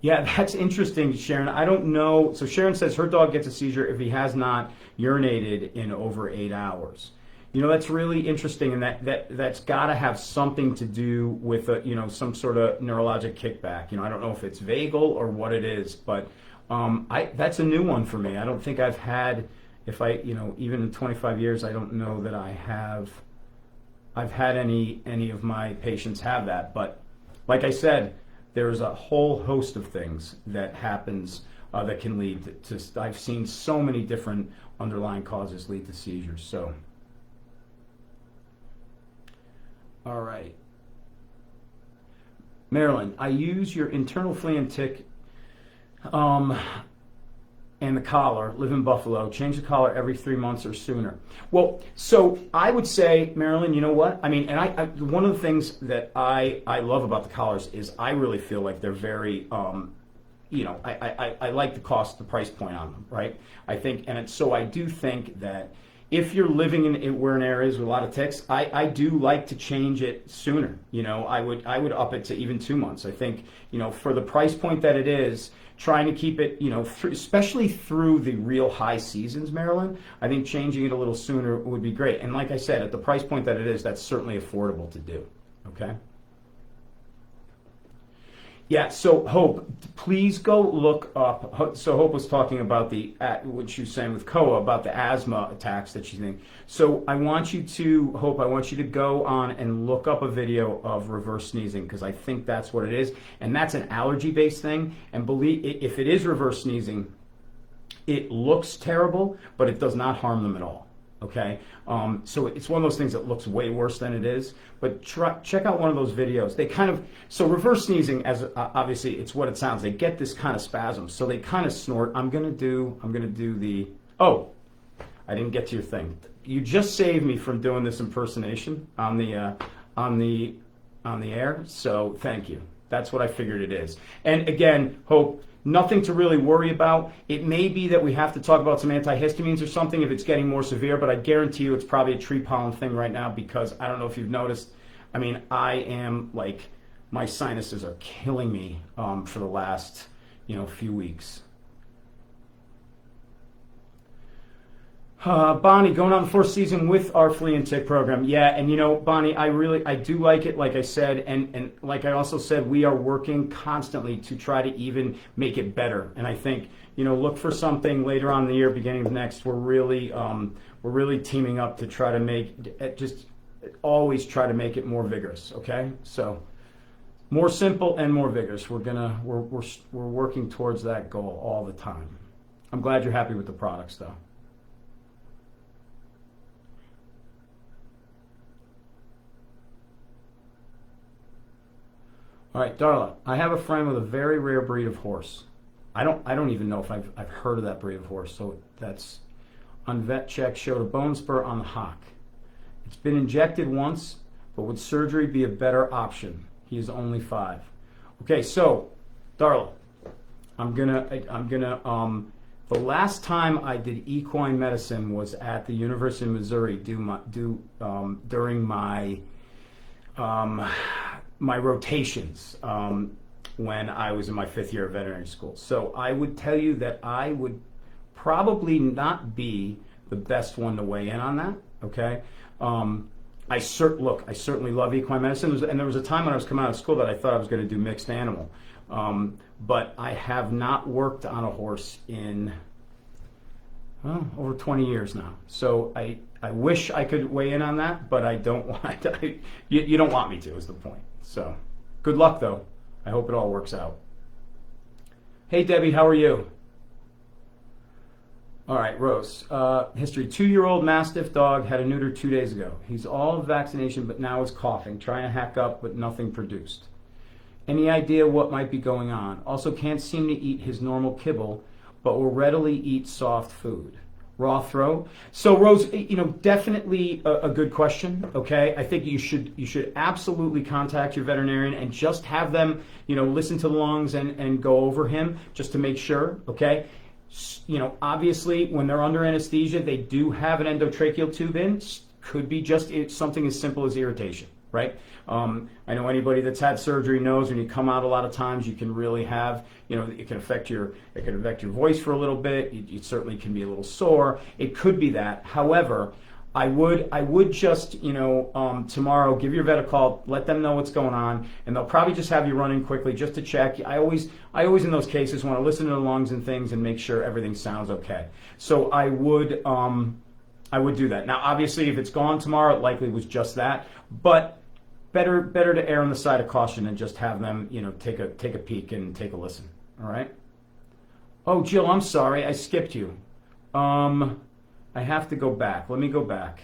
Yeah, that's interesting, Sharon. I don't know. So Sharon says her dog gets a seizure if he has not urinated in over 8 hours. That's really interesting, and that's got to have something to do with some sort of neurologic kickback. I don't know if it's vagal or what it is, but that's a new one for me. I don't think I've had, even in 25 years, I don't know that I've had any of my patients have that. But like I said, there's a whole host of things that happens that can lead to, I've seen so many different underlying causes lead to seizures. So, all right. Marilyn, I use your internal flea and tick and the collar, live in Buffalo, change the collar every 3 months or sooner. Well, so I would say, Marilyn, you know what? I mean, and I one of the things that I love about the collars is I really feel like they're very, I like the price point on them, right? I think, so I do think that if you're living in areas with a lot of ticks, I do like to change it sooner. I would up it to even 2 months. I think, for the price point that it is, trying to keep it, especially through the real high seasons, Marilyn, I think changing it a little sooner would be great. And like I said, at the price point that it is, that's certainly affordable to do, okay? Yeah, so Hope, please go look up. So Hope was talking about what she was saying with Koa about the asthma attacks that she's in. So I want you to go on and look up a video of reverse sneezing, because I think that's what it is. And that's an allergy-based thing. And if it is reverse sneezing, it looks terrible, but it does not harm them at all. Okay, so it's one of those things that looks way worse than it is. But check out one of those videos. They so reverse sneezing, as obviously it's what it sounds. They get this kind of spasm, so they kind of snort. I'm gonna do the. Oh, I didn't get to your thing. You just saved me from doing this impersonation on the air. So thank you. That's what I figured it is. And again, Hope. Nothing to really worry about. It may be that we have to talk about some antihistamines or something if it's getting more severe, but I guarantee you it's probably a tree pollen thing right now, because I don't know if you've noticed. I mean, I am my sinuses are killing me for the last, few weeks. Bonnie, going on the 4th season with our flea and tick program. Yeah, and Bonnie, I do like it, like I said, and like I also said, we are working constantly to try to even make it better. And I think, look for something later on in the year, beginning of next. We're really teaming up to try to always try to make it more vigorous. Okay, so more simple and more vigorous. We're working towards that goal all the time. I'm glad you're happy with the products, though. All right, Darla, I have a friend with a very rare breed of horse. I don't even know if I've heard of that breed of horse. So that's on vet check, showed a bone spur on the hock. It's been injected once, but would surgery be a better option? He is only 5. Okay, so Darla, I'm gonna The last time I did equine medicine was at the University of Missouri during my my rotations when I was in my 5th year of veterinary school. So I would tell you that I would probably not be the best one to weigh in on that. Okay. I certainly love equine medicine, and there was a time when I was coming out of school that I thought I was going to do mixed animal, but I have not worked on a horse in over 20 years now. So I wish I could weigh in on that, but I don't want to. You don't want me to, is the point. So good luck, though. I hope it all works out. Hey, Debbie, how are you? All right, Rose. History. 2-year-old Mastiff dog had a neuter 2 days ago. He's all vaccination, but now is coughing, trying to hack up, but nothing produced. Any idea what might be going on? Also can't seem to eat his normal kibble, but will readily eat soft food. Raw throat. So, Rose, definitely a good question. Okay, I think you should absolutely contact your veterinarian and just have them, listen to the lungs and go over him just to make sure. Okay. Obviously, when they're under anesthesia, they do have an endotracheal tube in. Could be just something as simple as irritation, right? I know anybody that's had surgery knows when you come out a lot of times, you can really have, it can affect your voice for a little bit. You certainly can be a little sore. It could be that. However, I would just, tomorrow give your vet a call, let them know what's going on, and they'll probably just have you run in quickly just to check. I always in those cases want to listen to the lungs and things and make sure everything sounds okay. So I would do that. Now, obviously, if it's gone tomorrow, it likely was just that, but better to err on the side of caution and just have them, take a peek and take a listen. All right. Oh, Jill, I'm sorry, I skipped you. I have to go back. Let me go back.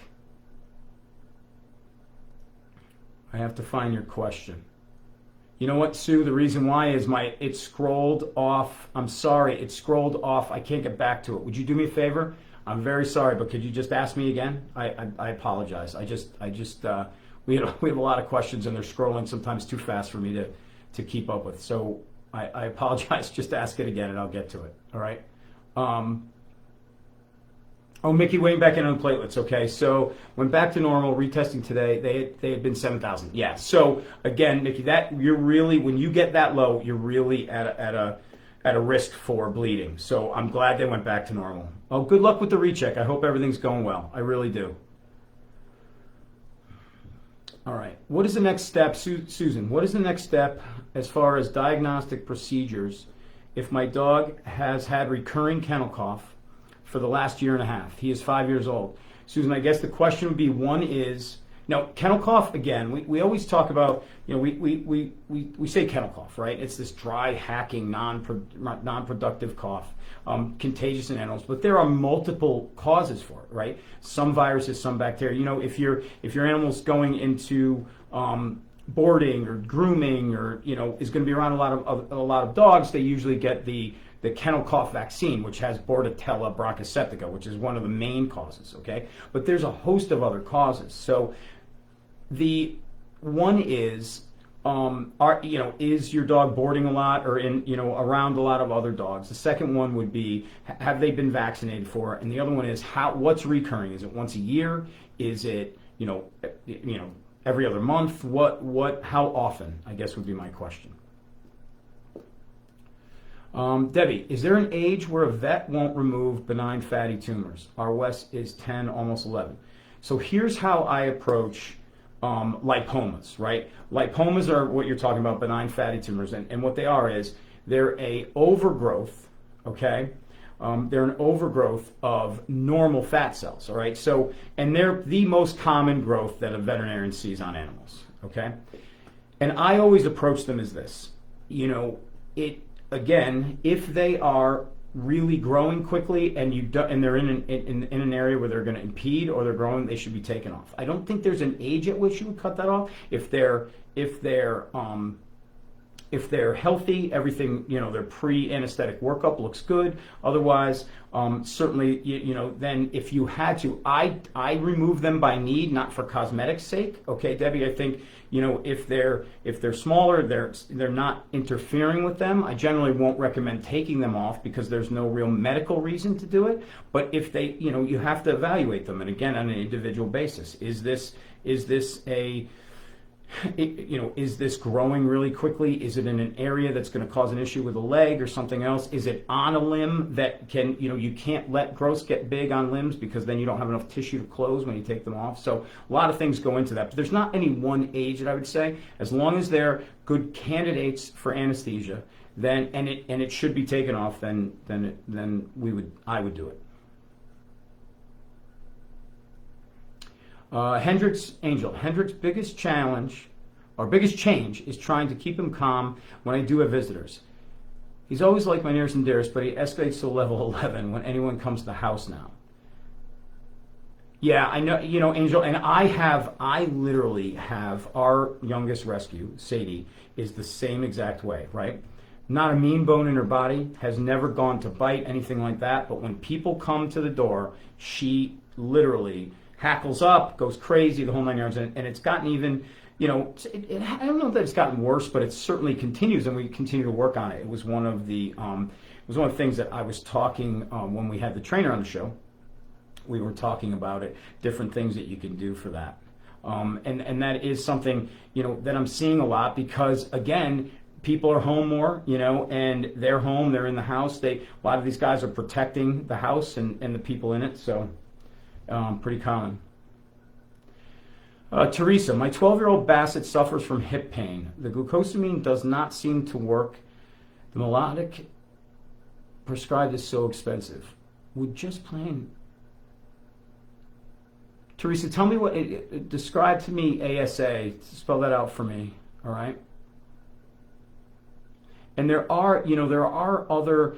I have to find your question. You know what, Sue? The reason why is it scrolled off. I'm sorry, it scrolled off. I can't get back to it. Would you do me a favor? I'm very sorry, but could you just ask me again? I apologize. We have a lot of questions and they're scrolling sometimes too fast for me to keep up with. So I apologize. Just ask it again and I'll get to it. All right. Oh, Mickey, weighing back in on platelets. Okay, so went back to normal. Retesting today, they had been 7,000. Yeah. So again, Mickey, that you're really, when you get that low, you're really at a risk for bleeding. So I'm glad they went back to normal. Oh, good luck with the recheck. I hope everything's going well. I really do. All right. What is the next step, Susan? What is the next step as far as diagnostic procedures if my dog has had recurring kennel cough for the last year and a half? He is 5 years old. Susan, I guess the question would be, one is, now kennel cough, again, we always talk about, we say kennel cough, right? It's this dry, hacking, non-productive cough, contagious in animals, but there are multiple causes for it, right? Some viruses, some bacteria. If your animal's going into boarding or grooming or, is going to be around a lot of dogs, they usually get the kennel cough vaccine, which has Bordetella bronchoseptica, which is one of the main causes, okay? But there's a host of other causes. So the one is, is your dog boarding a lot or around a lot of other dogs? The second one would be, have they been vaccinated for it? And the other one is, what's recurring? Is it once a year? Is it, every other month? How often, I guess would be my question. Debbie, is there an age where a vet won't remove benign fatty tumors? Our Wes is 10, almost 11. So here's how I approach lipomas, right? Lipomas are what you're talking about, benign fatty tumors. And what they are is they're a overgrowth, okay? They're an overgrowth of normal fat cells, all right? So, and they're the most common growth that a veterinarian sees on animals, okay? And I always approach them as this, again, if they are really growing quickly and they're in an area where they're going to impede or they're growing, they should be taken off. I don't think there's an age at which you would cut that off. If they're if they're healthy, everything, their pre-anesthetic workup looks good. Otherwise, certainly, then if you had to, I remove them by need, not for cosmetic sake. Okay, Debbie, I think, if they're smaller, they're not interfering with them. I generally won't recommend taking them off because there's no real medical reason to do it. But if they, you have to evaluate them, and again, on an individual basis. Is this growing really quickly? Is it in an area that's going to cause an issue with a leg or something else? Is it on a limb that can, you can't let growths get big on limbs because then you don't have enough tissue to close when you take them off. So a lot of things go into that. But there's not any one age that I would say. As long as they're good candidates for anesthesia, then and it should be taken off, then I would do it. Hendrick's biggest change is trying to keep him calm when I do have visitors. He's always like my nearest and dearest, but he escalates to level 11 when anyone comes to the house now. Yeah, I know, Angel, and I literally have our youngest rescue, Sadie, is the same exact way, right? Not a mean bone in her body, has never gone to bite, anything like that, but when people come to the door, she literally hackles up, goes crazy, the whole 9 yards, and it's gotten even, I don't know that it's gotten worse, but it certainly continues, and we continue to work on it. It was one of the things that I was talking when we had the trainer on the show. We were talking about it, different things that you can do for that, and that is something that I'm seeing a lot because again, people are home more, and they're home, they're in the house. A lot of these guys are protecting the house and the people in it, so. Pretty common. Teresa, my 12-year-old Basset suffers from hip pain. The glucosamine does not seem to work. The melodic prescribed is so expensive. Would just plain... Teresa, tell me describe to me ASA. Spell that out for me, all right? And there are other,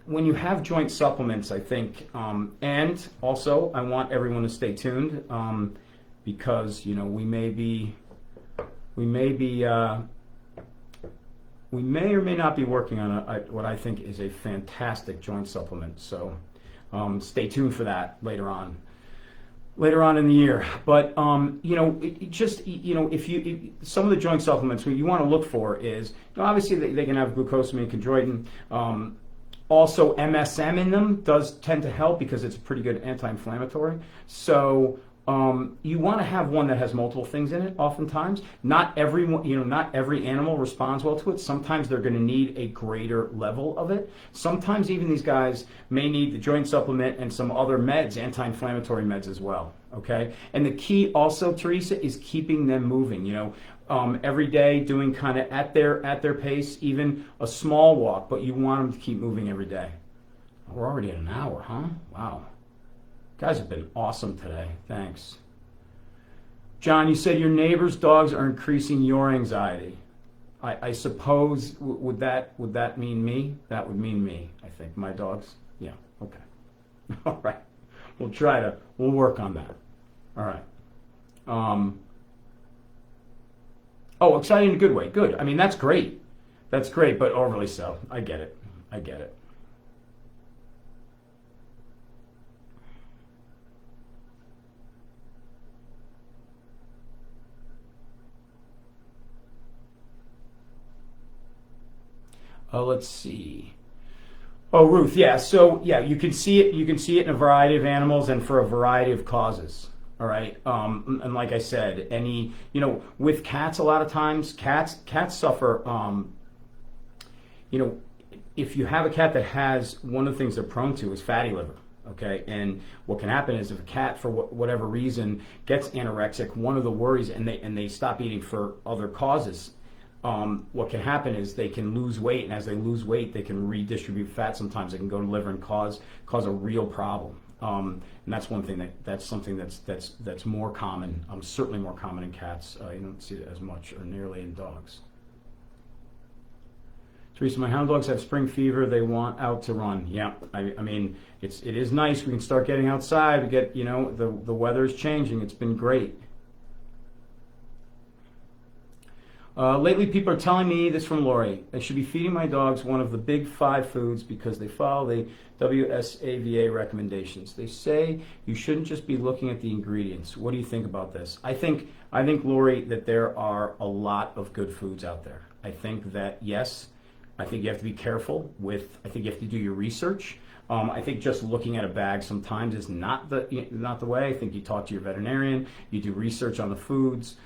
when you have joint supplements, I think, and also I want everyone to stay tuned because we may or may not be working on what I think is a fantastic joint supplement. So stay tuned for that later on in the year. But if some of the joint supplements, what you want to look for is obviously they can have glucosamine, chondroitin. Also, MSM in them does tend to help because it's a pretty good anti-inflammatory. So you want to have one that has multiple things in it. Oftentimes, not every animal responds well to it. Sometimes they're going to need a greater level of it. Sometimes even these guys may need the joint supplement and some other meds, anti-inflammatory meds as well. Okay, and the key also, Teresa, is keeping them moving. Every day, doing kind of at their pace, even a small walk, but you want them to keep moving every day. We're already at an hour, huh? Wow. Guys have been awesome today. Thanks. John, you said your neighbor's dogs are increasing your anxiety. I suppose, would that mean me? That would mean me, I think. My dogs? Yeah, okay. All right. We'll work on that. All right. Oh, exciting in a good way. Good. I mean, that's great. That's great, but overly so. I get it. Let's see. Oh, Ruth, yeah. So, yeah, you can see it. You can see it in a variety of animals and for a variety of causes. All right. And like I said, with cats, a lot of times, cats suffer, if you have a cat that has, one of the things they're prone to is fatty liver. Okay. And what can happen is if a cat, for whatever reason, gets anorexic, one of the worries, and they stop eating for other causes, what can happen is they can lose weight, and as they lose weight, they can redistribute fat. Sometimes it can go to liver and cause a real problem. And that's one thing that's something that's more common. Certainly more common in cats. You don't see it as much or nearly in dogs. Teresa, my hound dogs have spring fever. They want out to run. Yeah, I mean it is nice. We can start getting outside. We get the weather is changing. It's been great. Lately, people are telling me, this from Lori, I should be feeding my dogs one of the big 5 foods because they follow the WSAVA recommendations. They say you shouldn't just be looking at the ingredients. What do you think about this? I think, Lori, that there are a lot of good foods out there. I think that, yes, I think you have to be careful with, I think you have to do your research. I think just looking at a bag sometimes is not the way. I think you talk to your veterinarian, you do research on the foods.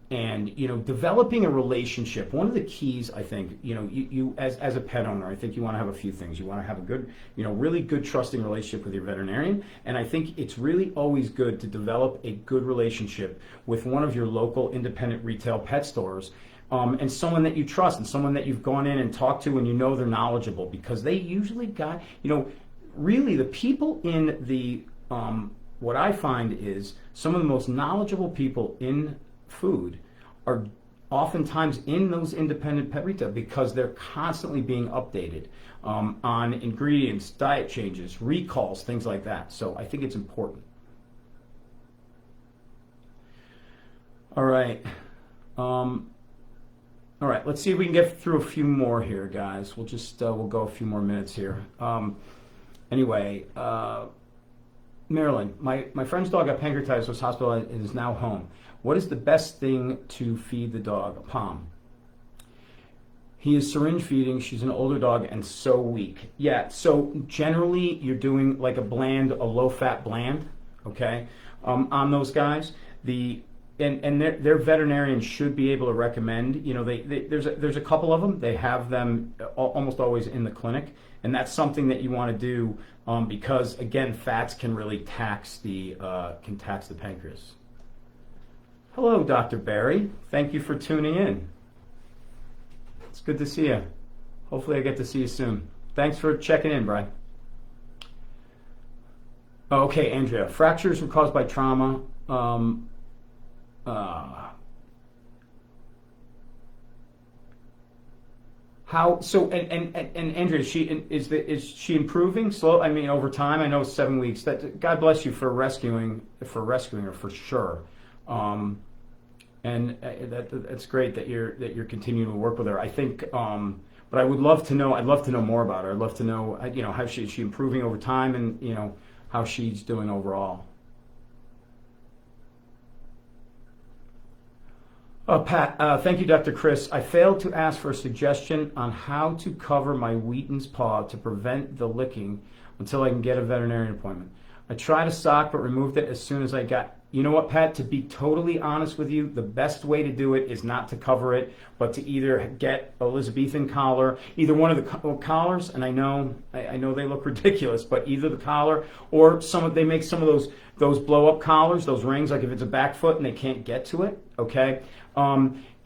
And developing a relationship. One of the keys, I think, you as a pet owner, I think you want to have a few things. You want to have a good, really good trusting relationship with your veterinarian. And I think it's really always good to develop a good relationship with one of your local independent retail pet stores. And someone that you trust and someone that you've gone in and talked to and they're knowledgeable, because they usually got, really the people in the, what I find is some of the most knowledgeable people in food are oftentimes in those independent pet retail because they're constantly being updated on ingredients, diet changes, recalls, things like that. So I think it's important. All right. All right, let's see if we can get through a few more here, guys. We'll just, we'll go a few more minutes here. Anyway, Marilyn, my friend's dog got pancreatitis, was hospitalized, and is now home. What is the best thing to feed the dog? A POM. He is syringe feeding. She's an older dog and so weak. Yeah, so generally you're doing like a low-fat bland, okay, on those guys. And their veterinarian should be able to recommend, there's a couple of them. They have them almost always in the clinic, and that's something that you want to do because, again, fats can really tax the pancreas. Hello, Dr. Barry. Thank you for tuning in. It's good to see you. Hopefully I get to see you soon. Thanks for checking in, Brian. Okay, Andrea. Fractures were caused by trauma. How so? And Andrea, is she improving? Slow. I mean, over time. I know 7 weeks. That God bless you for rescuing her for sure. And that's great that you're continuing to work with her. I think. But I would love to know. I'd love to know more about her. I'd love to know. How is she improving over time, and how she's doing overall. Pat, thank you, Dr. Kris. I failed to ask for a suggestion on how to cover my Wheaton's paw to prevent the licking until I can get a veterinarian appointment. I tried a sock but removed it as soon as I got... You know what, Pat? To be totally honest with you, the best way to do it is not to cover it, but to either get a Elizabethan collar, either one of the collars, and I know they look ridiculous, but either the collar or they make some of those blow-up collars, those rings, like if it's a back foot and they can't get to it, okay?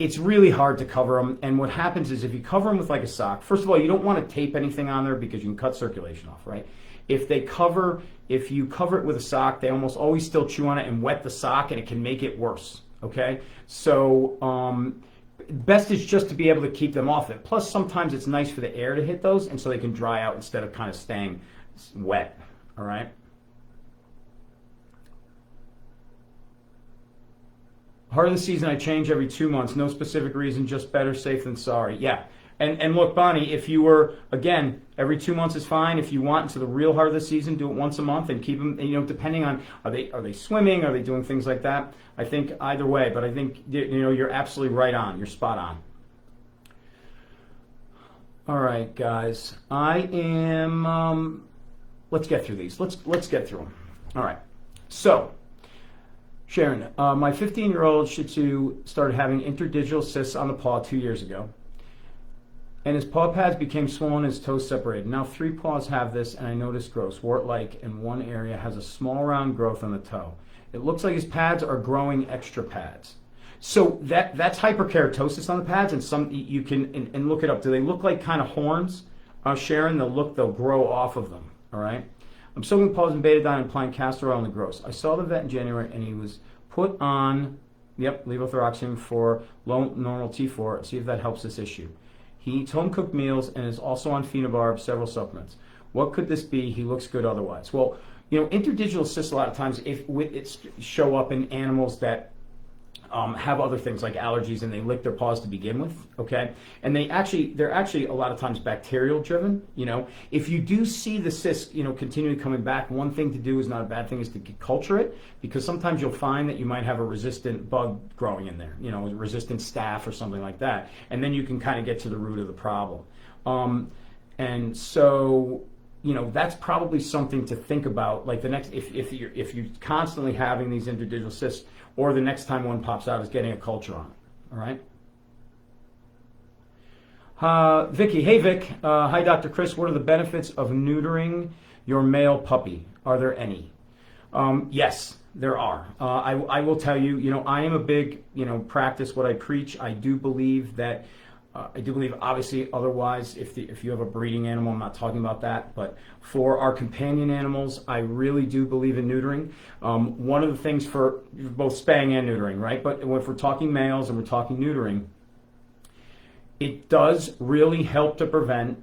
It's really hard to cover them, and what happens is if you cover them with like a sock, first of all, you don't want to tape anything on there because you can cut circulation off, right? If you cover it with a sock, they almost always still chew on it and wet the sock, and it can make it worse, okay? So best is just to be able to keep them off it. Plus, sometimes it's nice for the air to hit those, and so they can dry out instead of kind of staying wet, all right? Heart of the season, I change every 2 months. No specific reason, just better safe than sorry. Yeah. And look, Bonnie, if you were, again, every 2 months is fine. If you want into the real heart of the season, do it once a month and keep them, depending on, are they swimming? Are they doing things like that? I think either way, but I think, you're absolutely right on. You're spot on. All right, guys. I am, let's get through these. Let's get through them. All right. So, Sharon, my 15-year-old Shih Tzu started having interdigital cysts on the paw 2 years ago, and his paw pads became swollen and his toes separated. Now 3 paws have this, and I noticed growths, wart-like, and one area has a small round growth on the toe. It looks like his pads are growing extra pads. So that's hyperkeratosis on the pads, and some you can and look it up. Do they look like kind of horns, Sharon? They'll grow off of them. All right. I'm soaking paws in betadine and applying castor oil on the growths. I saw the vet in January, and he was put on levothyroxine for low normal T4. See if that helps this issue. He eats home-cooked meals and is also on phenobarb, several supplements. What could this be? He looks good otherwise. Well, interdigital cysts a lot of times it show up in animals that have other things like allergies, and they lick their paws to begin with, okay? And they're actually a lot of times bacterial driven, you know? If you do see the cyst, you know, continually coming back, one thing to do is not a bad thing, is to culture it, because sometimes you'll find that you might have a resistant bug growing in there, you know, a resistant staph or something like that. And then you can kind of get to the root of the problem. And so, you know, that's probably something to think about. Like the next, if you're constantly having these interdigital cysts, or the next time one pops out, is getting a culture on it. All right. Vicky, hey Vic, hi Dr. Kris. What are the benefits of neutering your male puppy? Are there any? Yes, there are. I will tell you, you know, I am a big, you know, practice what I preach. I do believe that. Obviously, otherwise, if you have a breeding animal, I'm not talking about that, but for our companion animals, I really do believe in neutering. One of the things for both spaying and neutering, right? But if we're talking males and we're talking neutering, it does really help to prevent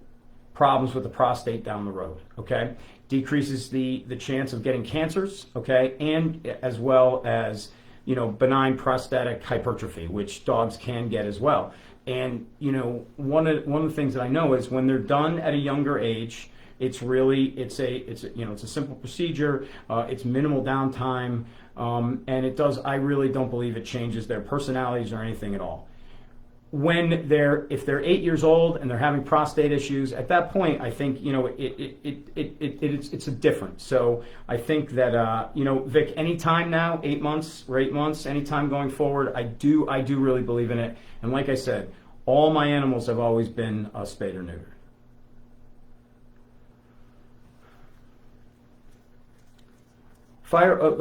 problems with the prostate down the road, okay? Decreases the chance of getting cancers, okay? And as well as, you know, benign prostatic hypertrophy, which dogs can get as well. And, you know, one of the things that I know is when they're done at a younger age, it's a simple procedure. It's minimal downtime, and I really don't believe it changes their personalities or anything at all. If they're 8 years old and they're having prostate issues, at that point, I think, you know, it's a different. So I think that, you know, Vic, anytime now, 8 months, anytime going forward, I do really believe in it. And like I said, all my animals have always been spayed or neutered.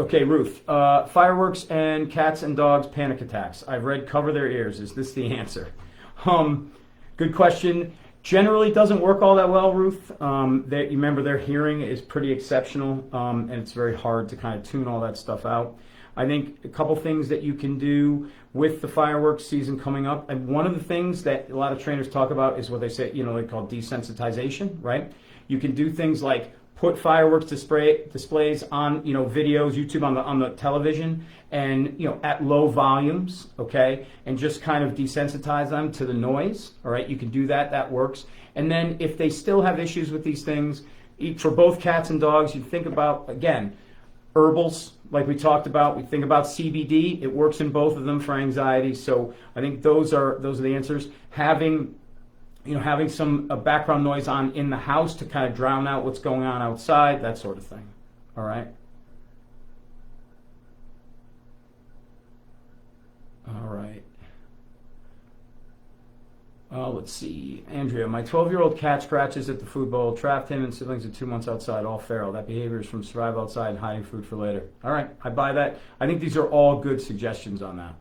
Okay, Ruth. Fireworks and cats and dogs panic attacks. I've read cover their ears. Is this the answer? Good question. Generally doesn't work all that well, Ruth. You remember their hearing is pretty exceptional, and it's very hard to kind of tune all that stuff out. I think a couple things that you can do with the fireworks season coming up, and one of the things that a lot of trainers talk about is what they say, you know, they call desensitization, right? You can do things like put fireworks displays on, you know, videos, YouTube on the television, and, you know, at low volumes, okay, and just kind of desensitize them to the noise. All right, you can do that. That works. And then if they still have issues with these things, for both cats and dogs, you think about, again, herbals, like we talked about. We think about CBD. It works in both of them for anxiety. So I think those are the answers. Having some background noise on in the house to kind of drown out what's going on outside, that sort of thing. All right. All right. Let's see. Andrea, my 12-year-old cat scratches at the food bowl, trapped him and siblings at 2 months outside, all feral. That behavior is from survival outside and hiding food for later. All right, I buy that. I think these are all good suggestions on that.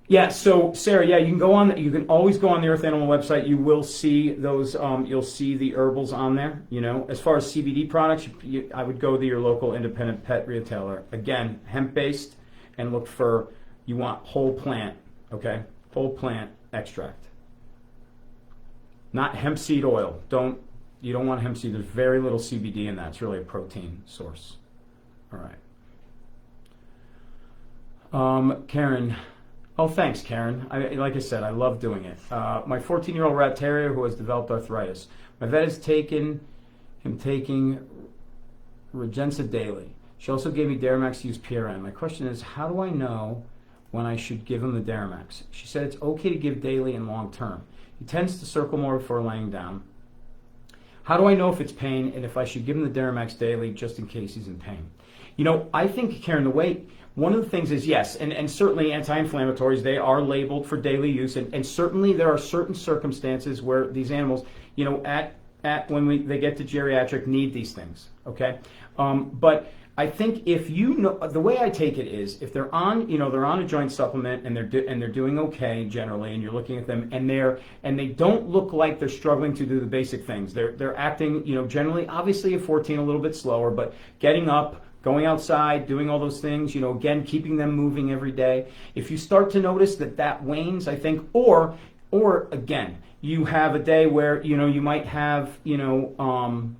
Yeah, so Sarah, yeah, you can always go on the Earth Animal website. You will see those, you'll see the herbals on there, you know. As far as CBD products, I would go to your local independent pet retailer. Again, hemp-based, and look for, you want whole plant, okay? Whole plant extract. Not hemp seed oil. You don't want hemp seed. There's very little CBD in that. It's really a protein source. All right. Karen. Oh, thanks, Karen. Like I said, I love doing it. My 14-year-old rat terrier who has developed arthritis. My vet has taking Regensa daily. She also gave me Deramax to use PRN. My question is, how do I know when I should give him the Deramax? She said it's okay to give daily and long term. He tends to circle more before laying down. How do I know if it's pain and if I should give him the Deramax daily just in case he's in pain? You know, I think, Karen, one of the things is, yes, and certainly anti-inflammatories, they are labeled for daily use, and certainly there are certain circumstances where these animals, you know, when they get to geriatric, need these things, okay? But I think if you know, the way I take it is, if they're on a joint supplement and they're doing okay generally, and you're looking at them and they don't look like they're struggling to do the basic things. They're acting, you know, generally, obviously at 14 a little bit slower, but getting up, going outside, doing all those things, you know, again, keeping them moving every day. If you start to notice that wanes, I think, or again, you have a day where, you know, you might have, you know,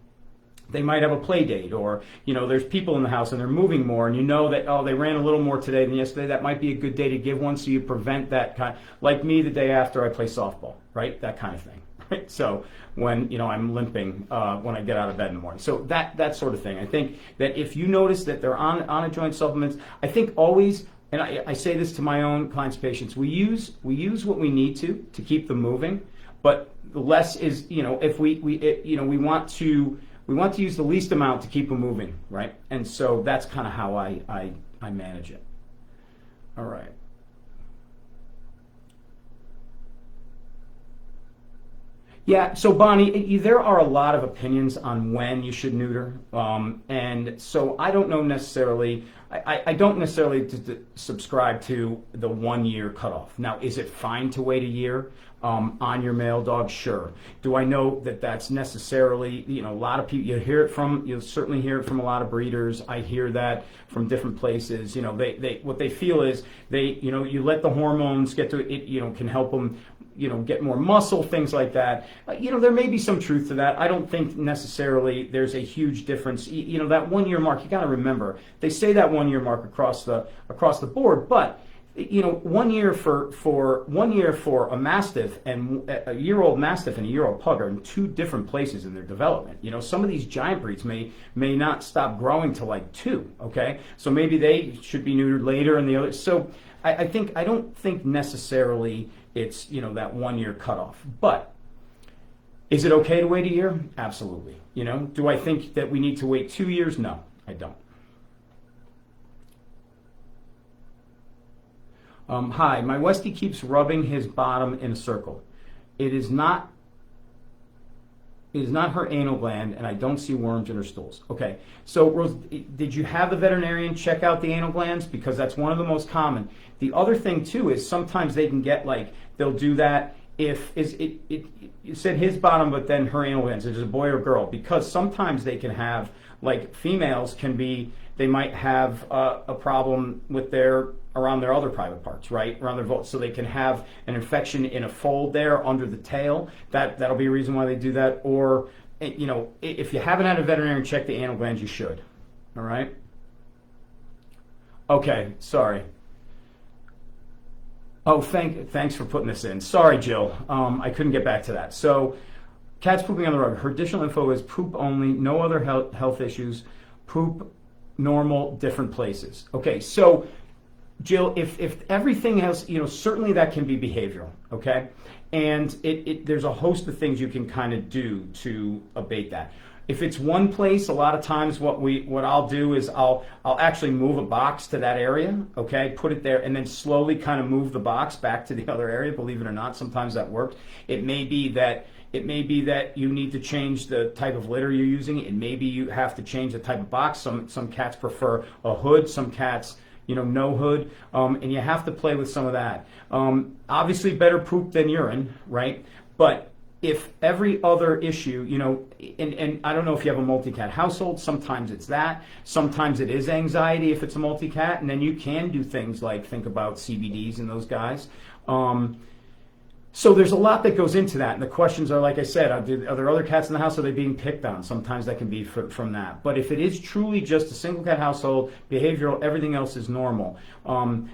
they might have a play date, or there's people in the house and they're moving more, and that, oh, they ran a little more today than yesterday. That might be a good day to give one, so you prevent that kind. Like me, the day after I play softball, right? That kind of thing. Right? So when I'm limping when I get out of bed in the morning, so that sort of thing. I think that if you notice that they're on a joint supplements, I think always. And I say this to my own clients, patients. We use what we need to keep them moving, but the less is if we want to use the least amount to keep them moving, right? And so that's kind of how I manage it. All right. Yeah, so Bonnie, there are a lot of opinions on when you should neuter, and so I don't know necessarily. I don't necessarily subscribe to the 1 year cutoff. Now, is it fine to wait a year on your male dog? Sure. Do I know that that's necessarily? A lot of people. You'll certainly hear it from a lot of breeders. I hear that from different places. They what they feel is you let the hormones get to it. Can help them. Get more muscle, things like that. There may be some truth to that. I don't think necessarily there's a huge difference. That 1 year mark, you got to remember, they say that 1 year mark across the board, but 1 year for a Mastiff and a year-old Mastiff and a year-old Pug are in two different places in their development. Some of these giant breeds may not stop growing till like 2. Okay, so maybe they should be neutered later, and the other. So I don't think necessarily it's that 1 year cutoff. But is it okay to wait a year? Absolutely. Do I think that we need to wait 2 years? No, I don't. Hi, my Westie keeps rubbing his bottom in a circle. It is not her anal gland, and I don't see worms in her stools. Okay, so Rose, did you have the veterinarian check out the anal glands? Because that's one of the most common. The other thing too is sometimes they can get they'll do that if it said his bottom, but then her anal glands. Is it a boy or girl? Because sometimes they can have females they might have a problem with around their other private parts, right? Around their vulva. So they can have an infection in a fold there under the tail. That'll be a reason why they do that. Or, if you haven't had a veterinarian check the anal glands, you should. All right? Okay, sorry. Oh, thanks for putting this in. Sorry, Jill. I couldn't get back to that. So, cat's pooping on the rug. Her additional info is poop only, no other health issues, poop normal, different places. Okay, so Jill, if everything has, certainly that can be behavioral, okay? And there's a host of things you can kind of do to abate that. If it's one place, a lot of times what I'll do is I'll actually move a box to that area, okay? Put it there, and then slowly kind of move the box back to the other area. Believe it or not, sometimes that works. It may be that you need to change the type of litter you're using. It may be you have to change the type of box. Some cats prefer a hood. Some cats, no hood. And you have to play with some of that. Obviously, better poop than urine, right? But if every other issue, and I don't know if you have a multi-cat household, sometimes it's that. Sometimes it is anxiety if it's a multi-cat, and then you can do things like think about CBDs and those guys. So there's a lot that goes into that, and the questions are, like I said, are there other cats in the house? Are they being picked on? Sometimes that can be from that. But if it is truly just a single cat household, behavioral, everything else is normal.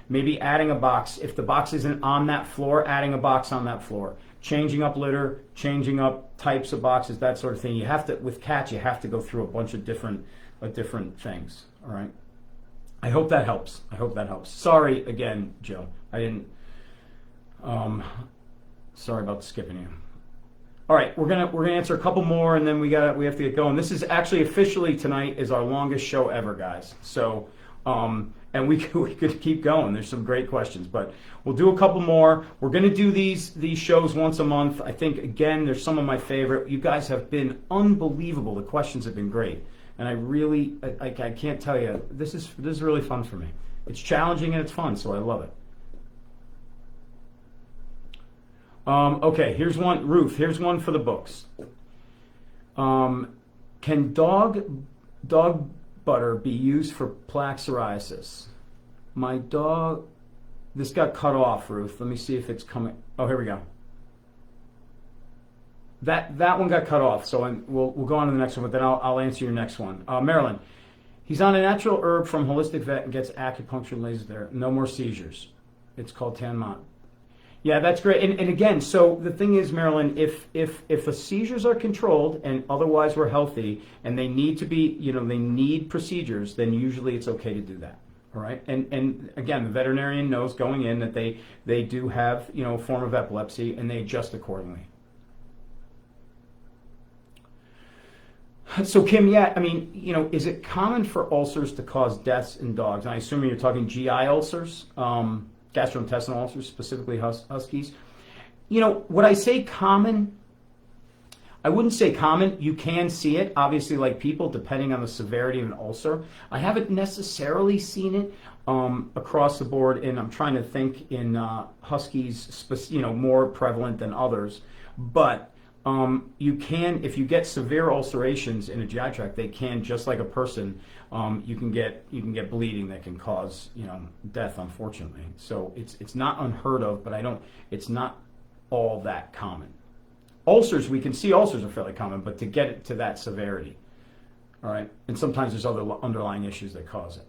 Maybe adding a box. If the box isn't on that floor, adding a box on that floor. Changing up litter, changing up types of boxes, that sort of thing. With cats, you have to go through a bunch of different things. All right. I hope that helps. Sorry again, Joe. I didn't. Sorry about skipping you. All right, we're gonna answer a couple more, and then we have to get going. This is actually officially tonight is our longest show ever, guys. So, and we could keep going. There's some great questions, but we'll do a couple more. We're gonna do these shows once a month. I think again, there's some of my favorite. You guys have been unbelievable. The questions have been great, and I can't tell you. This is really fun for me. It's challenging and it's fun, so I love it. Okay, here's one, Ruth. Here's one for the books. Can dog butter be used for plaque psoriasis? My dog, this got cut off, Ruth. Let me see if it's coming. Oh, here we go. that one got cut off, so we'll go on to the next one, but then I'll answer your next one. Marilyn, he's on a natural herb from Holistic Vet and gets acupuncture and lasers there. No more seizures. It's called Tanmont. Yeah, that's great. And again, so the thing is, Marilyn, if the seizures are controlled and otherwise we're healthy and they need to be, they need procedures, then usually it's okay to do that. All right. And again, the veterinarian knows going in that they do have, a form of epilepsy, and they adjust accordingly. So Kim, yeah, I mean, is it common for ulcers to cause deaths in dogs? And I assume you're talking GI ulcers, gastrointestinal ulcers, specifically huskies. Would I say common? I wouldn't say common. You can see it, obviously, like people, depending on the severity of an ulcer. I haven't necessarily seen it across the board, and I'm trying to think in huskies, more prevalent than others. But you can, if you get severe ulcerations in a GI tract, they can, just like a person, you can get bleeding that can cause death, unfortunately. So it's not unheard of, but it's not all that common. Ulcers, we can see ulcers are fairly common, but to get it to that severity, all right, and sometimes there's other underlying issues that cause it.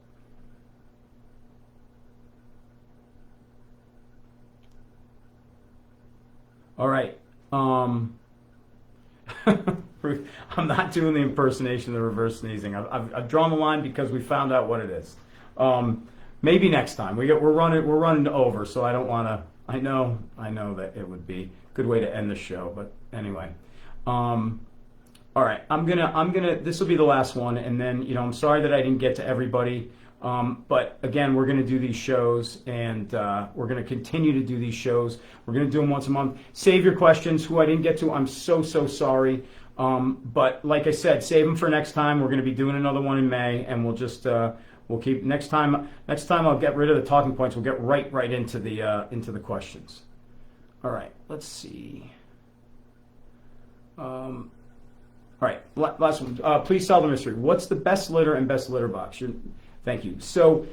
All right. I'm not doing the impersonation of the reverse sneezing. I've drawn the line because we found out what it is. Maybe next time. We're running over, so I don't want to. I know that it would be a good way to end the show, but anyway. All right, I'm gonna. This will be the last one, and then I'm sorry that I didn't get to everybody. But again, we're going to do these shows, and we're going to continue to do these shows. We're going to do them once a month. Save your questions. Who I didn't get to, I'm so sorry. But like I said, save them for next time. We're going to be doing another one in May, and we'll just we'll keep next time. I'll get rid of the talking points. We'll get right into the questions. All right. Let's see. All right. Last one. Please solve the mystery. What's the best litter and best litter box? Thank you. So,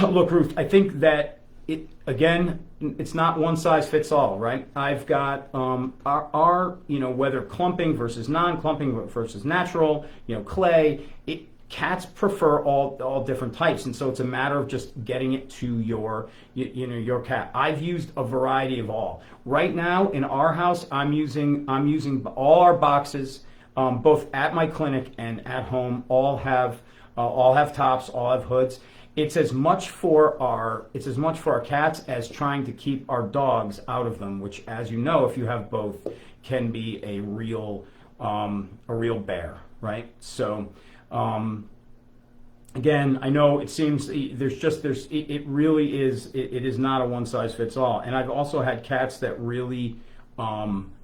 look, Ruth, I think that it's not one size fits all, right? I've got our whether clumping versus non-clumping versus natural, clay. Cats prefer all different types, and so it's a matter of just getting it to your cat. I've used a variety of all. Right now in our house, I'm using all our boxes, both at my clinic and at home. All have tops, all have hoods. It's as much for our cats as trying to keep our dogs out of them, which, as you know, if you have both, can be a real bear, right? So, again, I know it seems it really is. It is not a one size fits all. And I've also had cats that really don't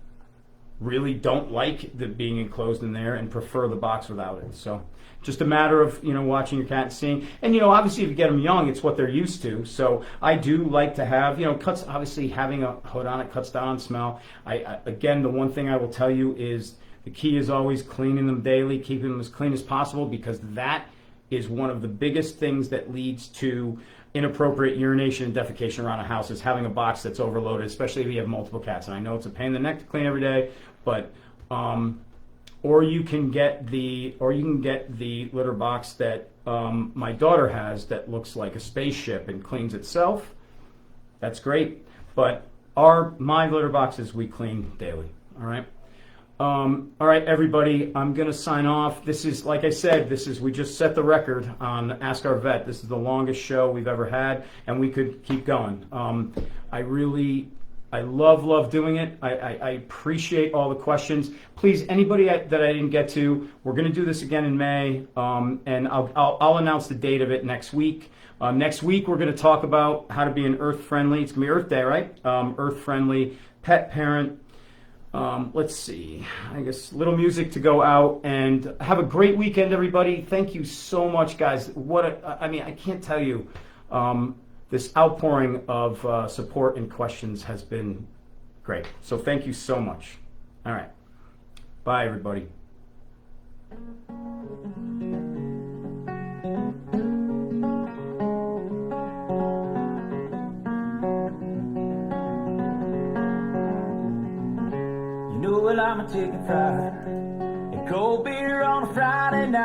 like being enclosed in there and prefer the box without it. So just a matter of watching your cat and seeing, and obviously if you get them young, it's what they're used to. So I do like to have cuts. Obviously having a hood on it cuts down on smell. Again, the one thing I will tell you is the key is always cleaning them daily, keeping them as clean as possible, because that is one of the biggest things that leads to inappropriate urination and defecation around a house, is having a box that's overloaded, especially if you have multiple cats. And I know it's a pain in the neck to clean every day, but or you can get the litter box that my daughter has that looks like a spaceship and cleans itself. That's great, but my litter boxes we clean daily. All right. All right, everybody, I'm going to sign off. This is, like I said, we just set the record on Ask Our Vet. This is the longest show we've ever had, and we could keep going. I love doing it. I appreciate all the questions. Please, anybody that I didn't get to, we're going to do this again in May, and I'll announce the date of it next week. Next week, we're going to talk about how to be an earth-friendly, it's going to be Earth Day, right? Earth-friendly pet parent. Let's see, I guess little music to go out, and have a great weekend, everybody. Thank you so much, guys. I can't tell you, this outpouring of support and questions has been great. So thank you so much. All right. Bye, everybody. well, I'm a chicken fried and cold beer on a Friday night.